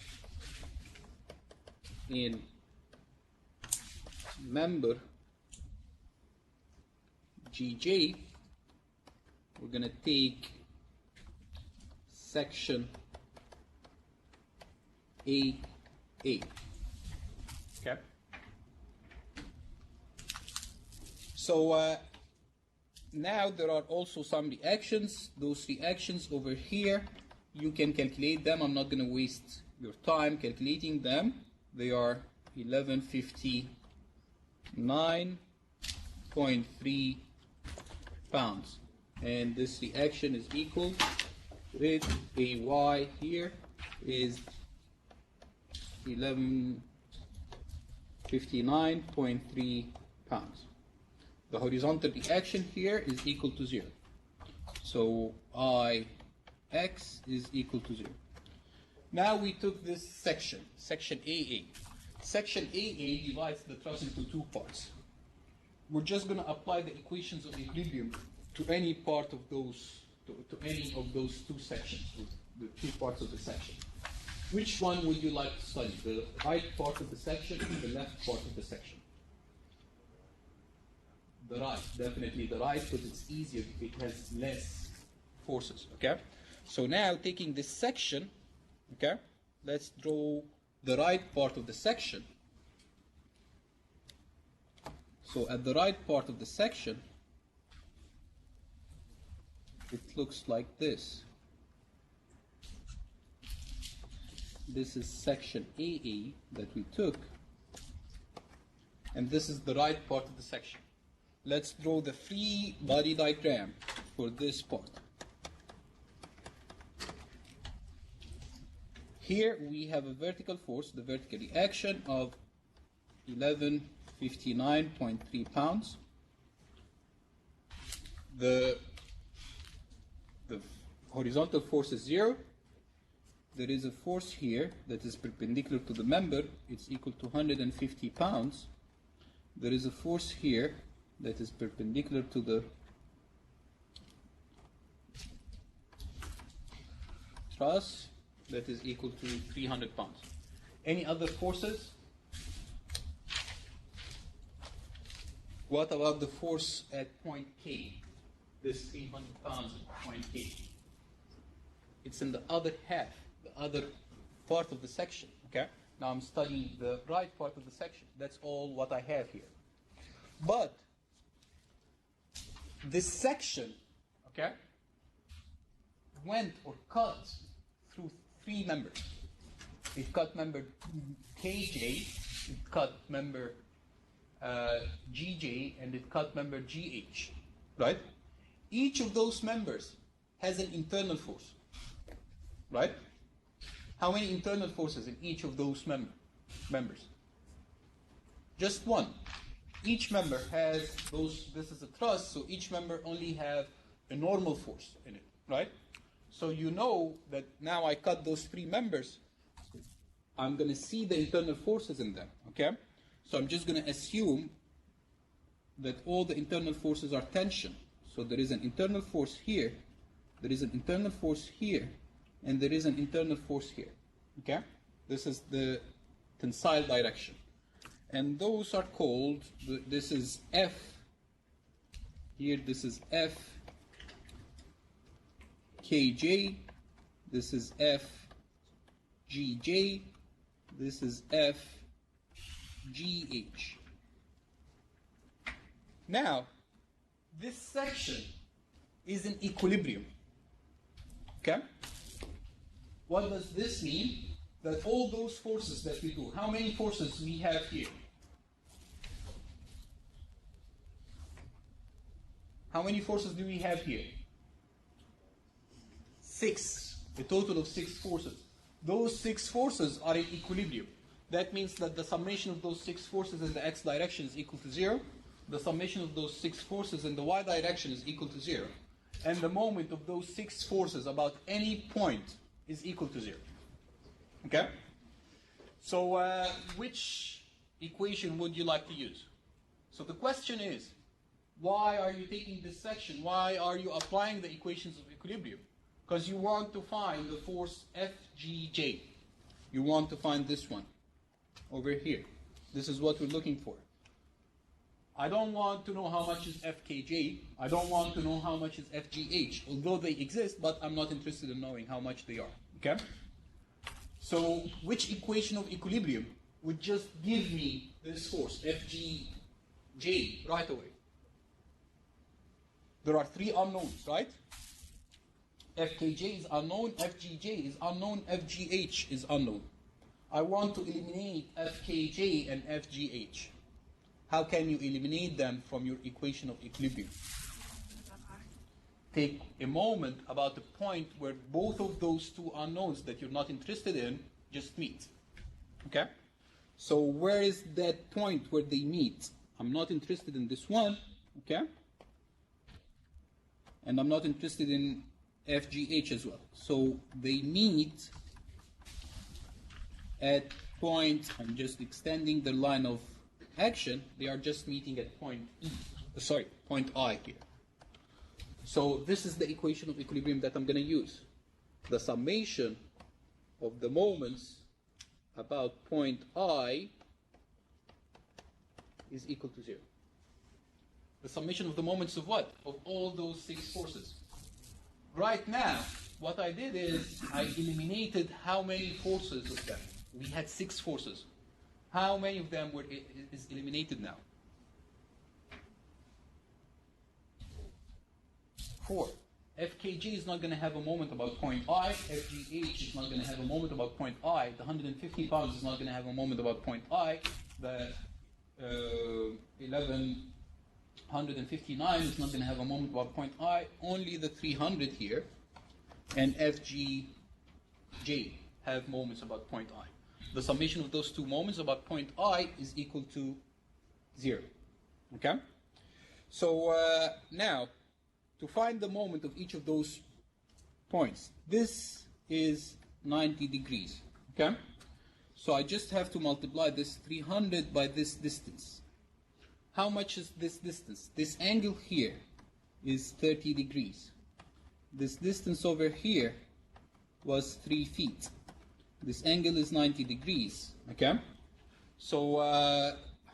in member GJ, we're going to take section AA. Okay? So now there are also some reactions. Those reactions over here, you can calculate them. I'm not going to waste your time calculating them. They are 1159.3 pounds. And this reaction is equal with AY here is 1159.3 pounds. The horizontal reaction here is equal to 0. So I x is equal to 0. Now we took this section, section AA. Section AA divides the truss into two parts. We're just going to apply the equations of equilibrium to any part of those, to any of those two sections, the two parts of the section. Which one would you like to study? The right part of the section or the left part of the section? The right, definitely the right, because it's easier, it has less forces, okay? So now taking this section, okay, let's draw the right part of the section. So at the right part of the section, it looks like this. This is section AA that we took, and this is the right part of the section. Let's draw the free body diagram for this part. Here we have a vertical force, the vertical reaction of 1159.3 pounds. The horizontal force is 0. There is a force here that is perpendicular to the member. It's equal to 150 pounds. There is a force here that is perpendicular to the truss that is equal to 300 pounds. Any other forces? What about the force at point K? This 300 pounds at point K. It's in the other half, the other part of the section, okay? Now I'm studying the right part of the section. That's all what I have here. But this section, okay, went or cut through three members. It cut member KJ, it cut member GJ, and it cut member GH, right? Each of those members has an internal force, right? How many internal forces in each of those members? Just one. Each member has those, this is a truss, so each member only have a normal force in it, right? So you know that now I cut those three members, I'm going to see the internal forces in them, okay? So I'm just going to assume that all the internal forces are tension. So there is an internal force here, there is an internal force here, and there is an internal force here, okay? This is the tensile direction. And those are called, this is F, here this is F, KJ, this is F, GJ, this is F, GH. Now, this section is in equilibrium, okay? What does this mean? That all those forces that we do, how many forces we have here? How many forces do we have here? 6, a total of 6 forces. Those 6 forces are in equilibrium. That means that the summation of those 6 forces in the x direction is equal to 0. The summation of those 6 forces in the y direction is equal to 0. And the moment of those 6 forces about any point is equal to 0. Okay? So which equation would you like to use? So the question is, why are you taking this section? Why are you applying the equations of equilibrium? Because you want to find the force FGJ. You want to find this one over here. This is what we're looking for. I don't want to know how much is FKJ. I don't want to know how much is FGH, although they exist, but I'm not interested in knowing how much they are. Okay? So which equation of equilibrium would just give me this force, FGJ, right away? There are 3 unknowns, right? FKJ is unknown, FGJ is unknown, FGH is unknown. I want to eliminate FKJ and FGH. How can you eliminate them from your equation of equilibrium? Take a moment about the point where both of those 2 unknowns that you're not interested in just meet. Okay? So where is that point where they meet? I'm not interested in this one, okay? And I'm not interested in FGH as well. So they meet at point, I'm just extending the line of action, they are just meeting at point I here. So this is the equation of equilibrium that I'm going to use. The summation of the moments about point I is equal to 0. The summation of the moments of what? Of all those 6 forces. Right now, what I did is I eliminated how many forces of them. We had 6 forces. How many of them is eliminated now? 4. FKG is not going to have a moment about point I. FGH is not going to have a moment about point I. The 150 pounds is not going to have a moment about point I. The 1159 is not going to have a moment about point I. Only the 300 here and FGJ have moments about point I. The summation of those 2 moments about point I is equal to 0. Okay? So now, to find the moment of each of those points, this is 90 degrees. Okay? So I just have to multiply this 300 by this distance. How much is this distance? This angle here is 30 degrees. This distance over here was 3 feet. This angle is 90 degrees. Okay? So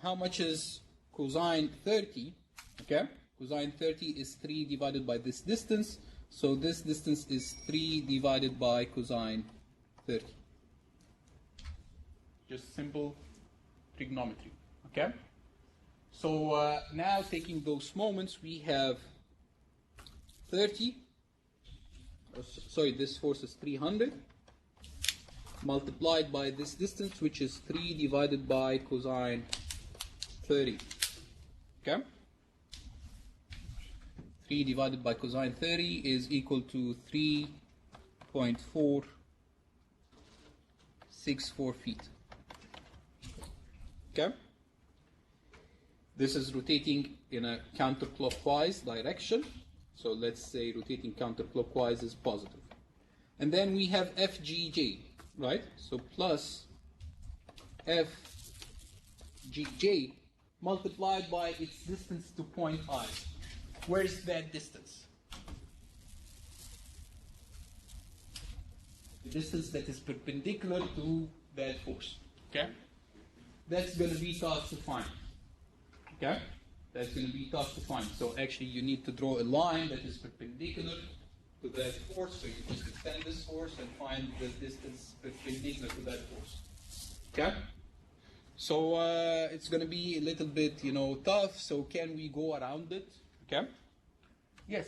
how much is cosine 30? Okay? Cosine 30 is 3 divided by this distance. So this distance is 3 divided by cosine 30. Just simple trigonometry. Okay? So now taking those moments, we have 30. Sorry, this force is 300 multiplied by this distance, which is 3 divided by cosine 30. Okay? 3 divided by cosine 30 is equal to 3.464 feet. Okay? This is rotating in a counterclockwise direction. So let's say rotating counterclockwise is positive. And then we have FGJ, right? So plus FGJ multiplied by its distance to point I. Where is that distance? The distance that is perpendicular to that force. Okay? That's going to be tough to find. Okay? That's going to be tough to find. So actually you need to draw a line that is perpendicular to that force. So you just extend this force and find the distance perpendicular to that force. Okay? So it's going to be a little bit, tough. So can we go around it? Okay? Yes.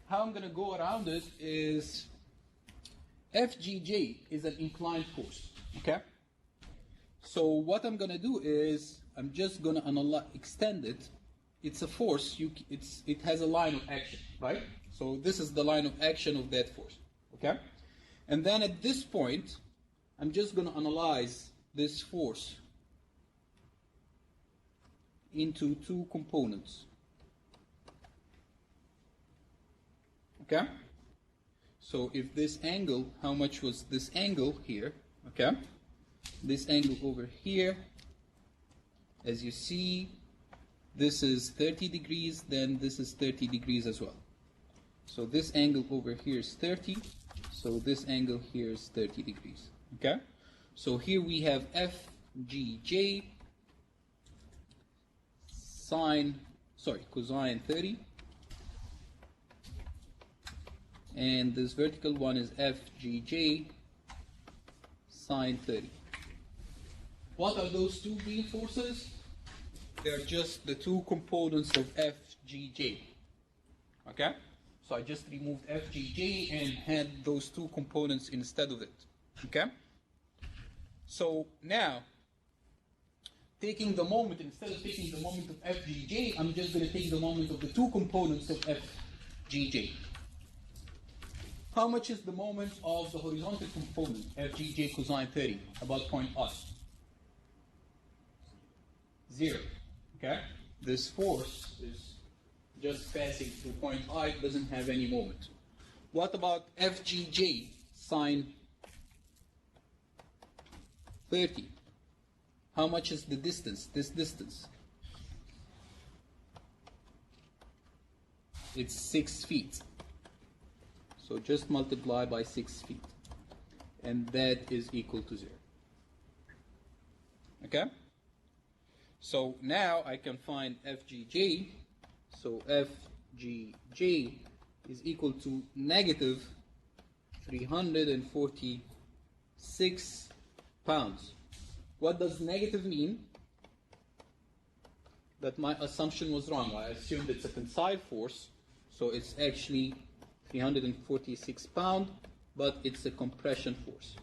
How I'm going to go around it is FGJ is an inclined force. Okay? So what I'm going to do is I'm just going to extend it. It's a force. It has a line of action, right? So this is the line of action of that force. Okay? And then at this point, I'm just going to analyze this force into 2 components. Okay? So if this angle, how much was this angle here? Okay? This angle over here, as you see, this is 30 degrees, then this is 30 degrees as well. So this angle over here is 30, so this angle here is 30 degrees. Okay? So here we have FGJ cosine 30. And this vertical one is FGJ sine 30. What are those 2 green forces? They're just the 2 components of FGJ. Okay? So I just removed FGJ and had those 2 components instead of it. Okay? So now, taking the moment, instead of taking the moment of FGJ, I'm just going to take the moment of the 2 components of FGJ. How much is the moment of the horizontal component, FGJ cosine 30, about point I? 0. Okay? This force is just passing through point I, it doesn't have any moment. What about FGJ sine 30? How much is the distance, this distance? It's 6 feet. So just multiply by 6 feet. And that is equal to 0. Okay? So now I can find FGJ. So FGJ is equal to negative 346 pounds. What does negative mean? That my assumption was wrong. I assumed it's a tensile force, so it's actually 346 pounds, but it's a compression force.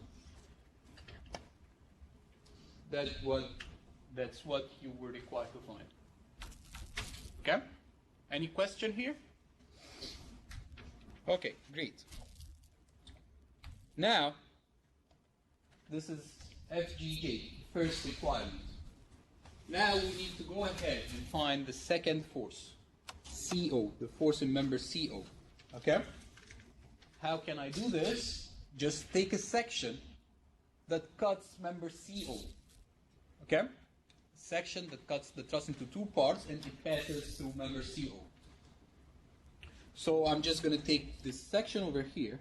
That's what you were required to find. Okay? Any question here? Okay, great. Now, this is FGJ, first requirement. Now we need to go ahead and find the second force, CO, the force in member CO. Okay? How can I do this? Just take a section that cuts member CO. Okay? Section that cuts the truss into two parts and it passes through member CO. So I'm just going to take this section over here.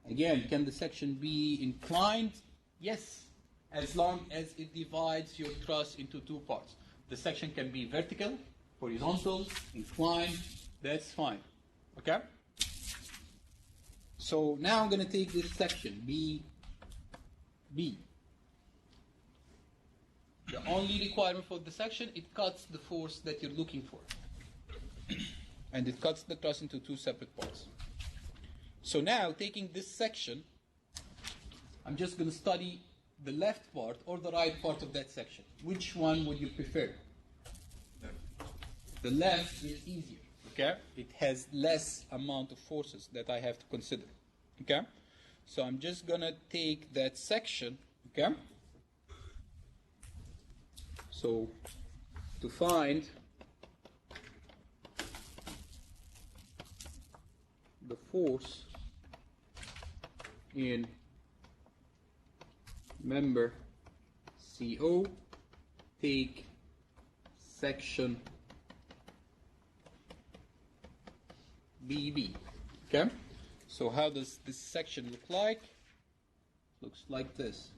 Again, can the section be inclined? Yes, as long as it divides your truss into two parts. The section can be vertical, horizontal, inclined, that's fine. Okay? So now I'm going to take this section, B. The only requirement for the section, it cuts the force that you're looking for. And it cuts the truss into two separate parts. So now, taking this section, I'm just going to study the left part or the right part of that section. Which one would you prefer? The left is easier, okay? It has less amount of forces that I have to consider, okay? So I'm just going to take that section, okay? So, to find the force in member CO, take section BB. Okay? So how does this section look like? Looks like this.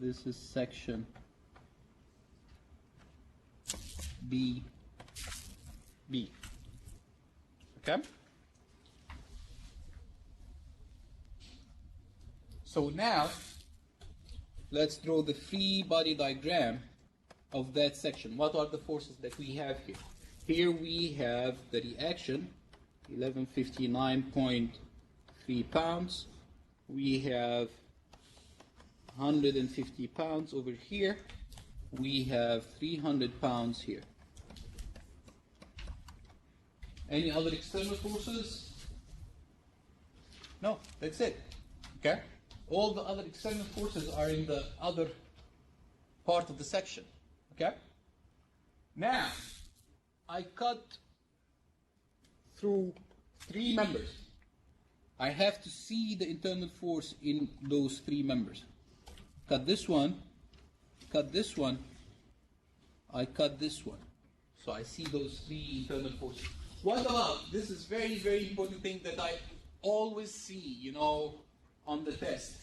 This is section B. Okay? So now, let's draw the free body diagram of that section. What are the forces that we have here? Here we have the reaction, 1159.3 pounds. We have 150 pounds over here. We have 300 pounds here. Any other external forces? No, that's it. Okay? All the other external forces are in the other part of the section. Okay? Now, I cut through three members. I have to see the internal force in those three members. Cut this one, cut this one, I cut this one. So I see those three internal forces. What about, this is very, very important thing that I always see, on the test.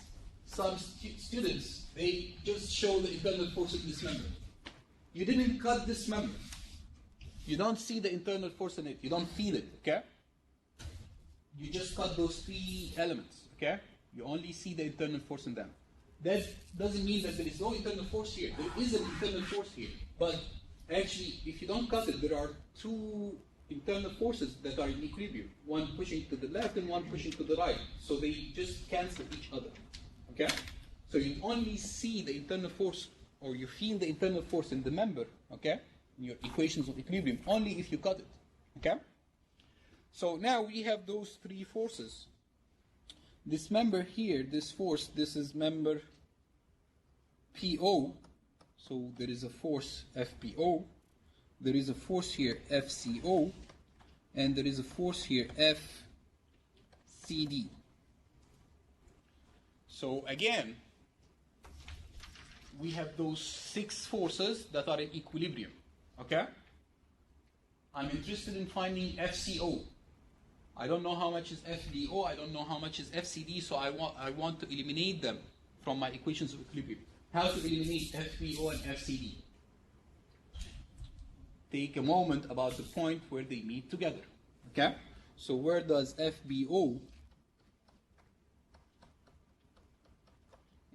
Some students, they just show the internal force in this member. You didn't cut this member. You don't see the internal force in it. You don't feel it, okay? You just cut those three elements, okay? You only see the internal force in them. That doesn't mean that there is no internal force here. There is an internal force here. But actually, if you don't cut it, there are two internal forces that are in equilibrium, one pushing to the left and one pushing to the right. So they just cancel each other. Okay? So you only see the internal force, or you feel the internal force in the member, okay, in your equations of equilibrium, only if you cut it. Okay? So now we have those three forces. This member here, this force, this is member PO. So there is a force FPO. There is a force here FCO. And there is a force here FCD. So again, we have those 6 forces that are in equilibrium. Okay? I'm interested in finding FCO. I don't know how much is FDO, I don't know how much is FCD, so I want to eliminate them from my equations of equilibrium. How to eliminate FBO and FCD? Take a moment about the point where they meet together. Okay? So where does FBO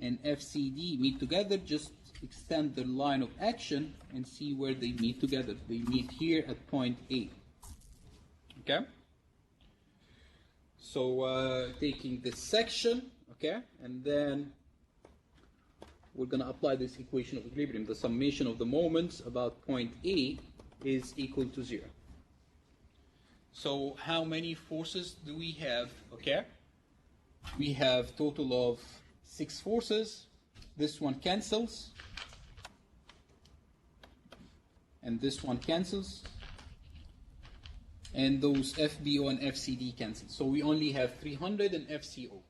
and FCD meet together? Just extend the line of action and see where they meet together. They meet here at point A. Okay? So taking this section, okay, and then we're going to apply this equation of equilibrium. The summation of the moments about point A is equal to 0. So how many forces do we have? Okay, we have total of 6 forces. This one cancels, and this one cancels, and those FBO and FCD cancel. So we only have 300 and FCO.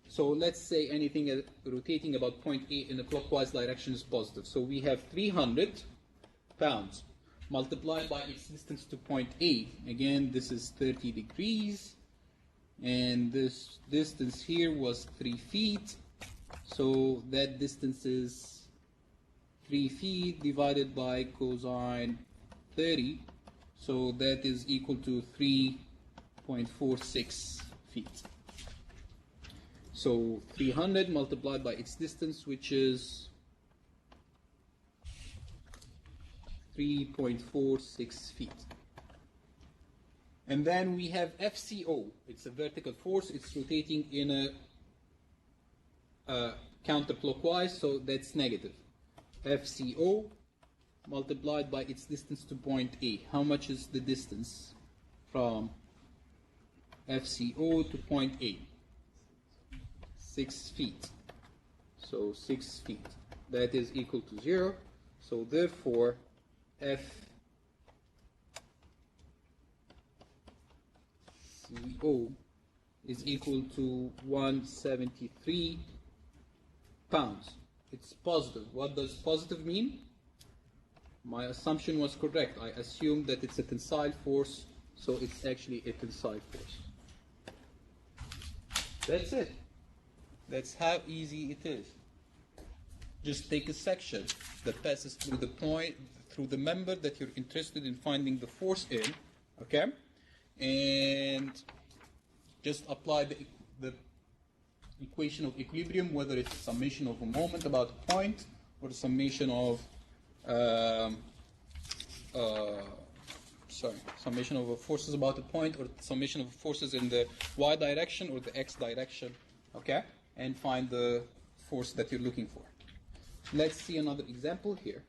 So let's say anything rotating about point A in a clockwise direction is positive. So we have 300 pounds multiplied by its distance to point A. Again, this is 30 degrees, and this distance here was 3 feet. So that distance is 3 feet divided by cosine 30. So that is equal to 3.46 feet. So 300 multiplied by its distance, which is 3.46 feet. And then we have FCO. It's a vertical force. It's rotating in a counterclockwise, so that's negative. FCO multiplied by its distance to point A. How much is the distance from FCO to point A? 6 feet. So 6 feet. That is equal to 0. So therefore, FCO is equal to 173 pounds. It's positive. What does positive mean? My assumption was correct. I assumed that it's a tensile force, so it's actually a tensile force. That's it. That's how easy it is. Just take a section that passes through the point, through the member that you're interested in finding the force in, okay? And just apply the equation of equilibrium, whether it's summation of a moment about a point or summation of summation of forces about a point, or summation of forces in the y direction or the x direction, okay, and find the force that you're looking for. Let's see another example here.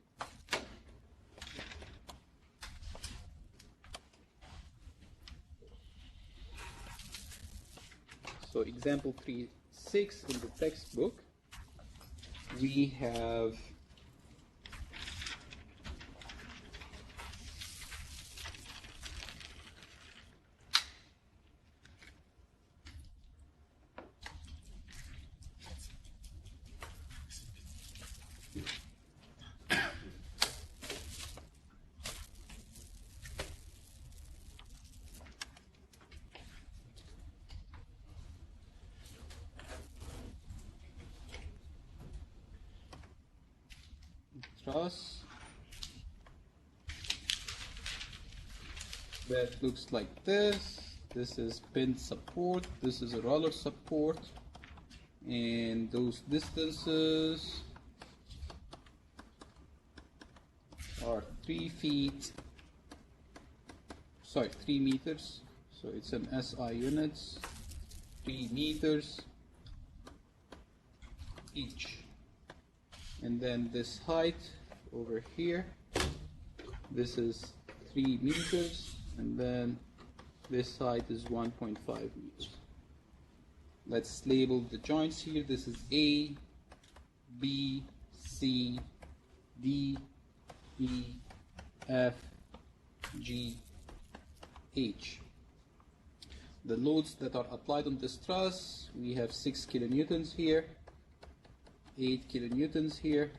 So example 3.6 in the textbook, we have truss that looks like this. This is pin support, this is a roller support, and those distances are 3 feet, 3 meters. So it's an SI units, 3 meters each. And then this height over here, this is 3 meters, and then this height is 1.5 meters. Let's label the joints here. This is A, B, C, D, E, F, G, H. The loads that are applied on this truss, we have 6 kilonewtons here, 8 kilonewtons here,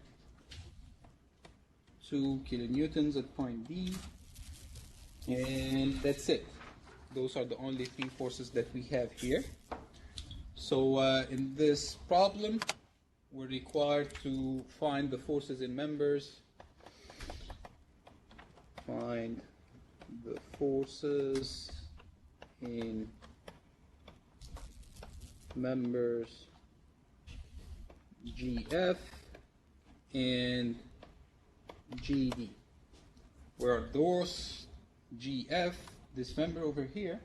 2 kilonewtons at point D, and that's it. Those are the only 3 forces that we have here. So in this problem, we're required to find the forces in members. Find the forces in members GF and GD. Where are those? GF, this member over here.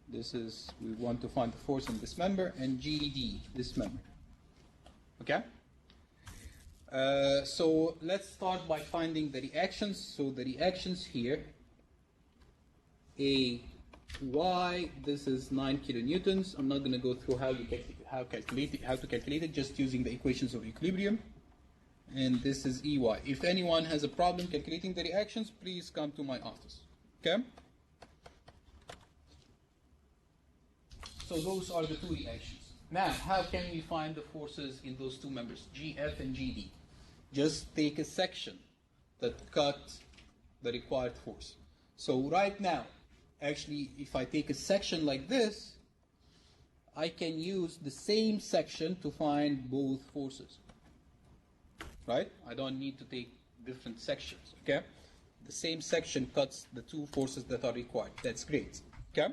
This is, we want to find the force in this member, and GD, this member. Okay? So let's start by finding the reactions. So the reactions here, AY, this is 9 kilonewtons. I'm not going to go through how to calculate it, just using the equations of equilibrium. And this is EY. If anyone has a problem calculating the reactions, please come to my office. Okay? So those are the 2 reactions. Now, how can we find the forces in those 2 members, GF and GD? Just take a section that cut the required force. So right now, actually, if I take a section like this, I can use the same section to find both forces. Right? I don't need to take different sections. Okay? The same section cuts the 2 forces that are required. That's great. Okay?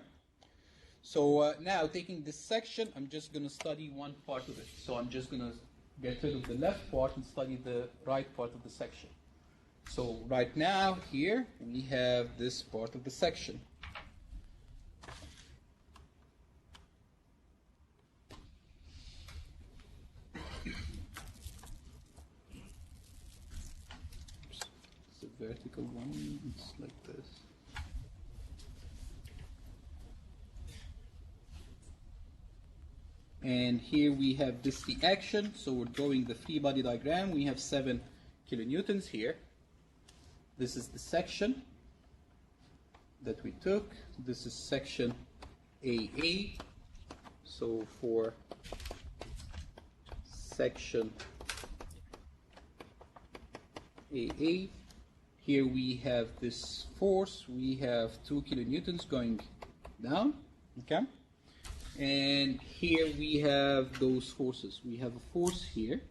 So now, taking this section, I'm just going to study one part of it. So I'm just going to get rid of the left part and study the right part of the section. So right now, here, we have this part of the section. It's a vertical one. It's like this. And here we have this reaction, so we're drawing the free body diagram. We have 7 kilonewtons here. This is the section that we took. This is section AA. So for section AA, here we have this force. We have 2 kilonewtons going down. Okay? And here we have those forces. We have a force here.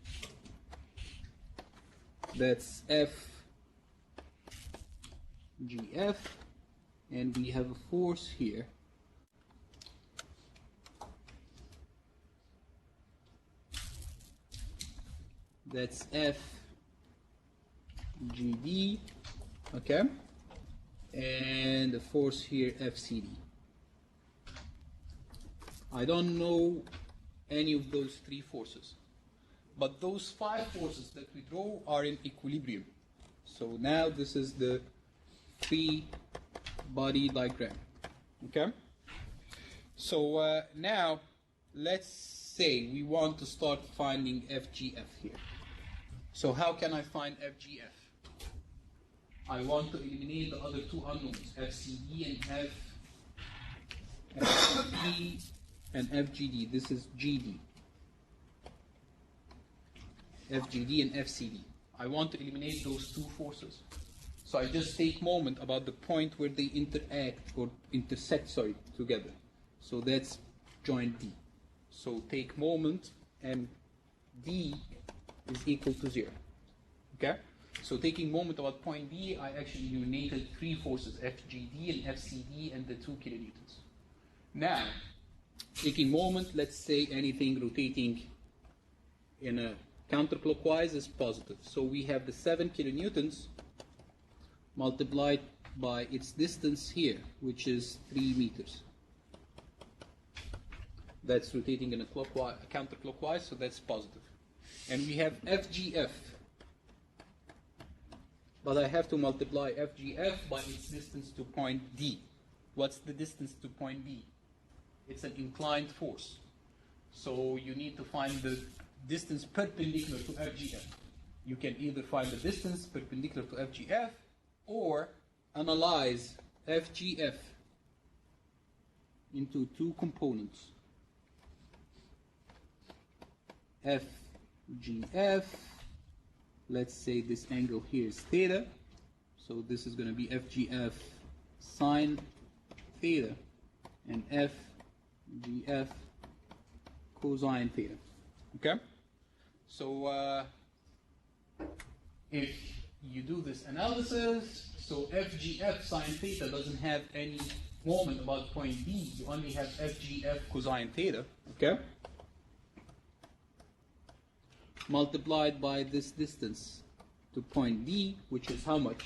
That's FGF. And we have a force here. That's FGD. Okay? And the force here, FCD. I don't know any of those 3 forces, but those 5 forces that we draw are in equilibrium. So now this is the free body diagram. Okay? So now let's say we want to start finding FGF here. So how can I find FGF? I want to eliminate the other 2 unknowns, FCD and FGD and FGD. This is GD. FGD and FCD. I want to eliminate those 2 forces. So I just take moment about the point where they interact or intersect, together. So that's joint D. So take moment and D is equal to 0. Okay? So taking moment about point D, I actually eliminated 3 forces, FGD and FCD and the 2 kilonewtons. Now, taking moment, let's say anything rotating in a counterclockwise is positive. So we have the 7 kilonewtons multiplied by its distance here, which is 3 meters. That's rotating in a counterclockwise, so that's positive. And we have FGF. But I have to multiply FGF by its distance to point D. What's the distance to point D? It's an inclined force. So you need to find the distance perpendicular to FGF. You can either find the distance perpendicular to FGF or analyze FGF into two components. FGF, let's say this angle here is theta, so this is going to be FGF sine theta, and FGF cosine theta. Okay? So if you do this analysis, so FGF sine theta doesn't have any moment about point B, you only have FGF cosine theta. Okay? Multiplied by this distance to point D, which is how much?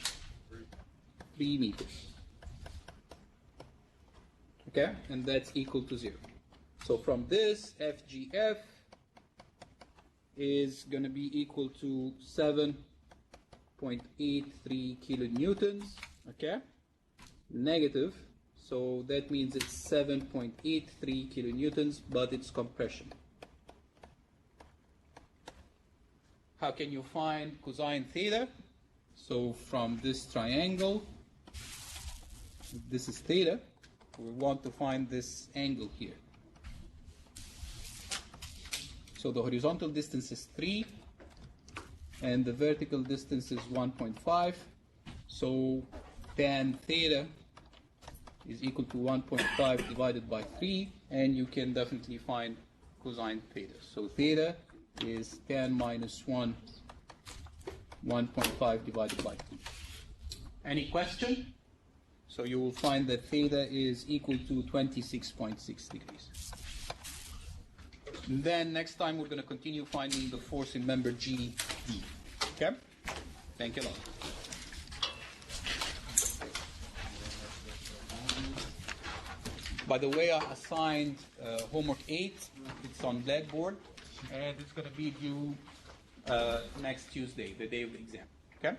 3 meters. Okay, and that's equal to 0. So from this, FGF is going to be equal to 7.83 kilonewtons. Okay, negative. So that means it's 7.83 kilonewtons, but it's compression. How can you find cosine theta? So from this triangle, this is theta. We want to find this angle here. So the horizontal distance is 3, and the vertical distance is 1.5. So tan theta is equal to 1.5 divided by 3, and you can definitely find cosine theta. So theta is tan minus 1, 1.5 divided by 3. Any question? So you will find that theta is equal to 26.6 degrees. And then next time we're going to continue finding the force in member GD. Okay? Thank you a lot. By the way, I assigned homework 8. It's on Blackboard. And it's going to be due next Tuesday, the day of the exam. Okay?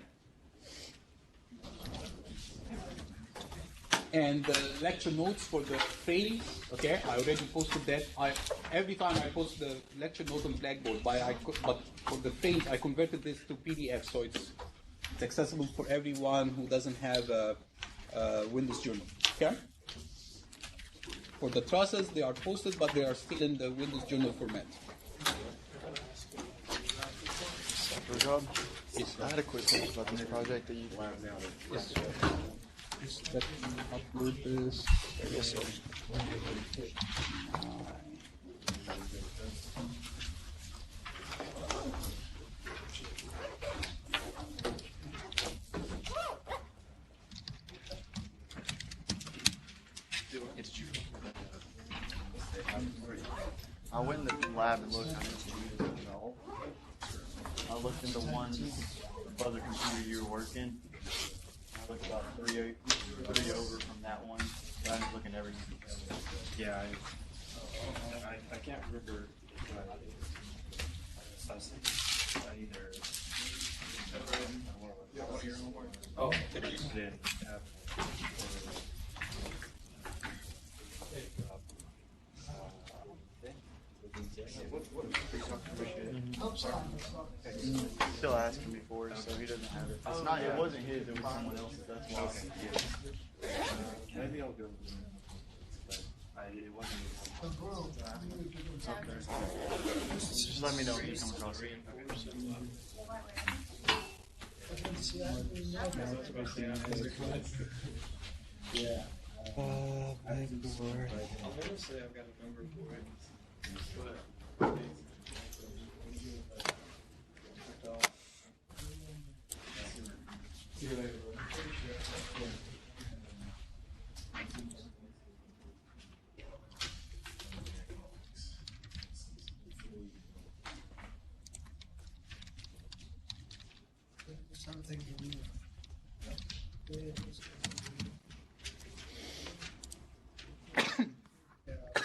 And the lecture notes for the frames, okay, I already posted that. Every time I post the lecture note on Blackboard, but for the frames, I converted this to PDF, so it's accessible for everyone who doesn't have a Windows Journal. Okay? For the trusses, they are posted, but they are still in the Windows Journal format. Job. Yes. I had a quick question about the new project that you have now. Yes. Let me upload this. Yes, sir. I went in the lab and looked. I looked into one other computer you were working. I looked about three over from that one. I was looking at everything. Yeah, I can't remember. I either. Oh, did you did have? Still asking me for it, so he doesn't have it. It's not. It wasn't his. It was someone else's. That's why. Maybe I'll go. But it wasn't. Just let me know if you come across it. Yeah. Thank you, Lord. I'll never say I've got a number for it. See you later. Something to do.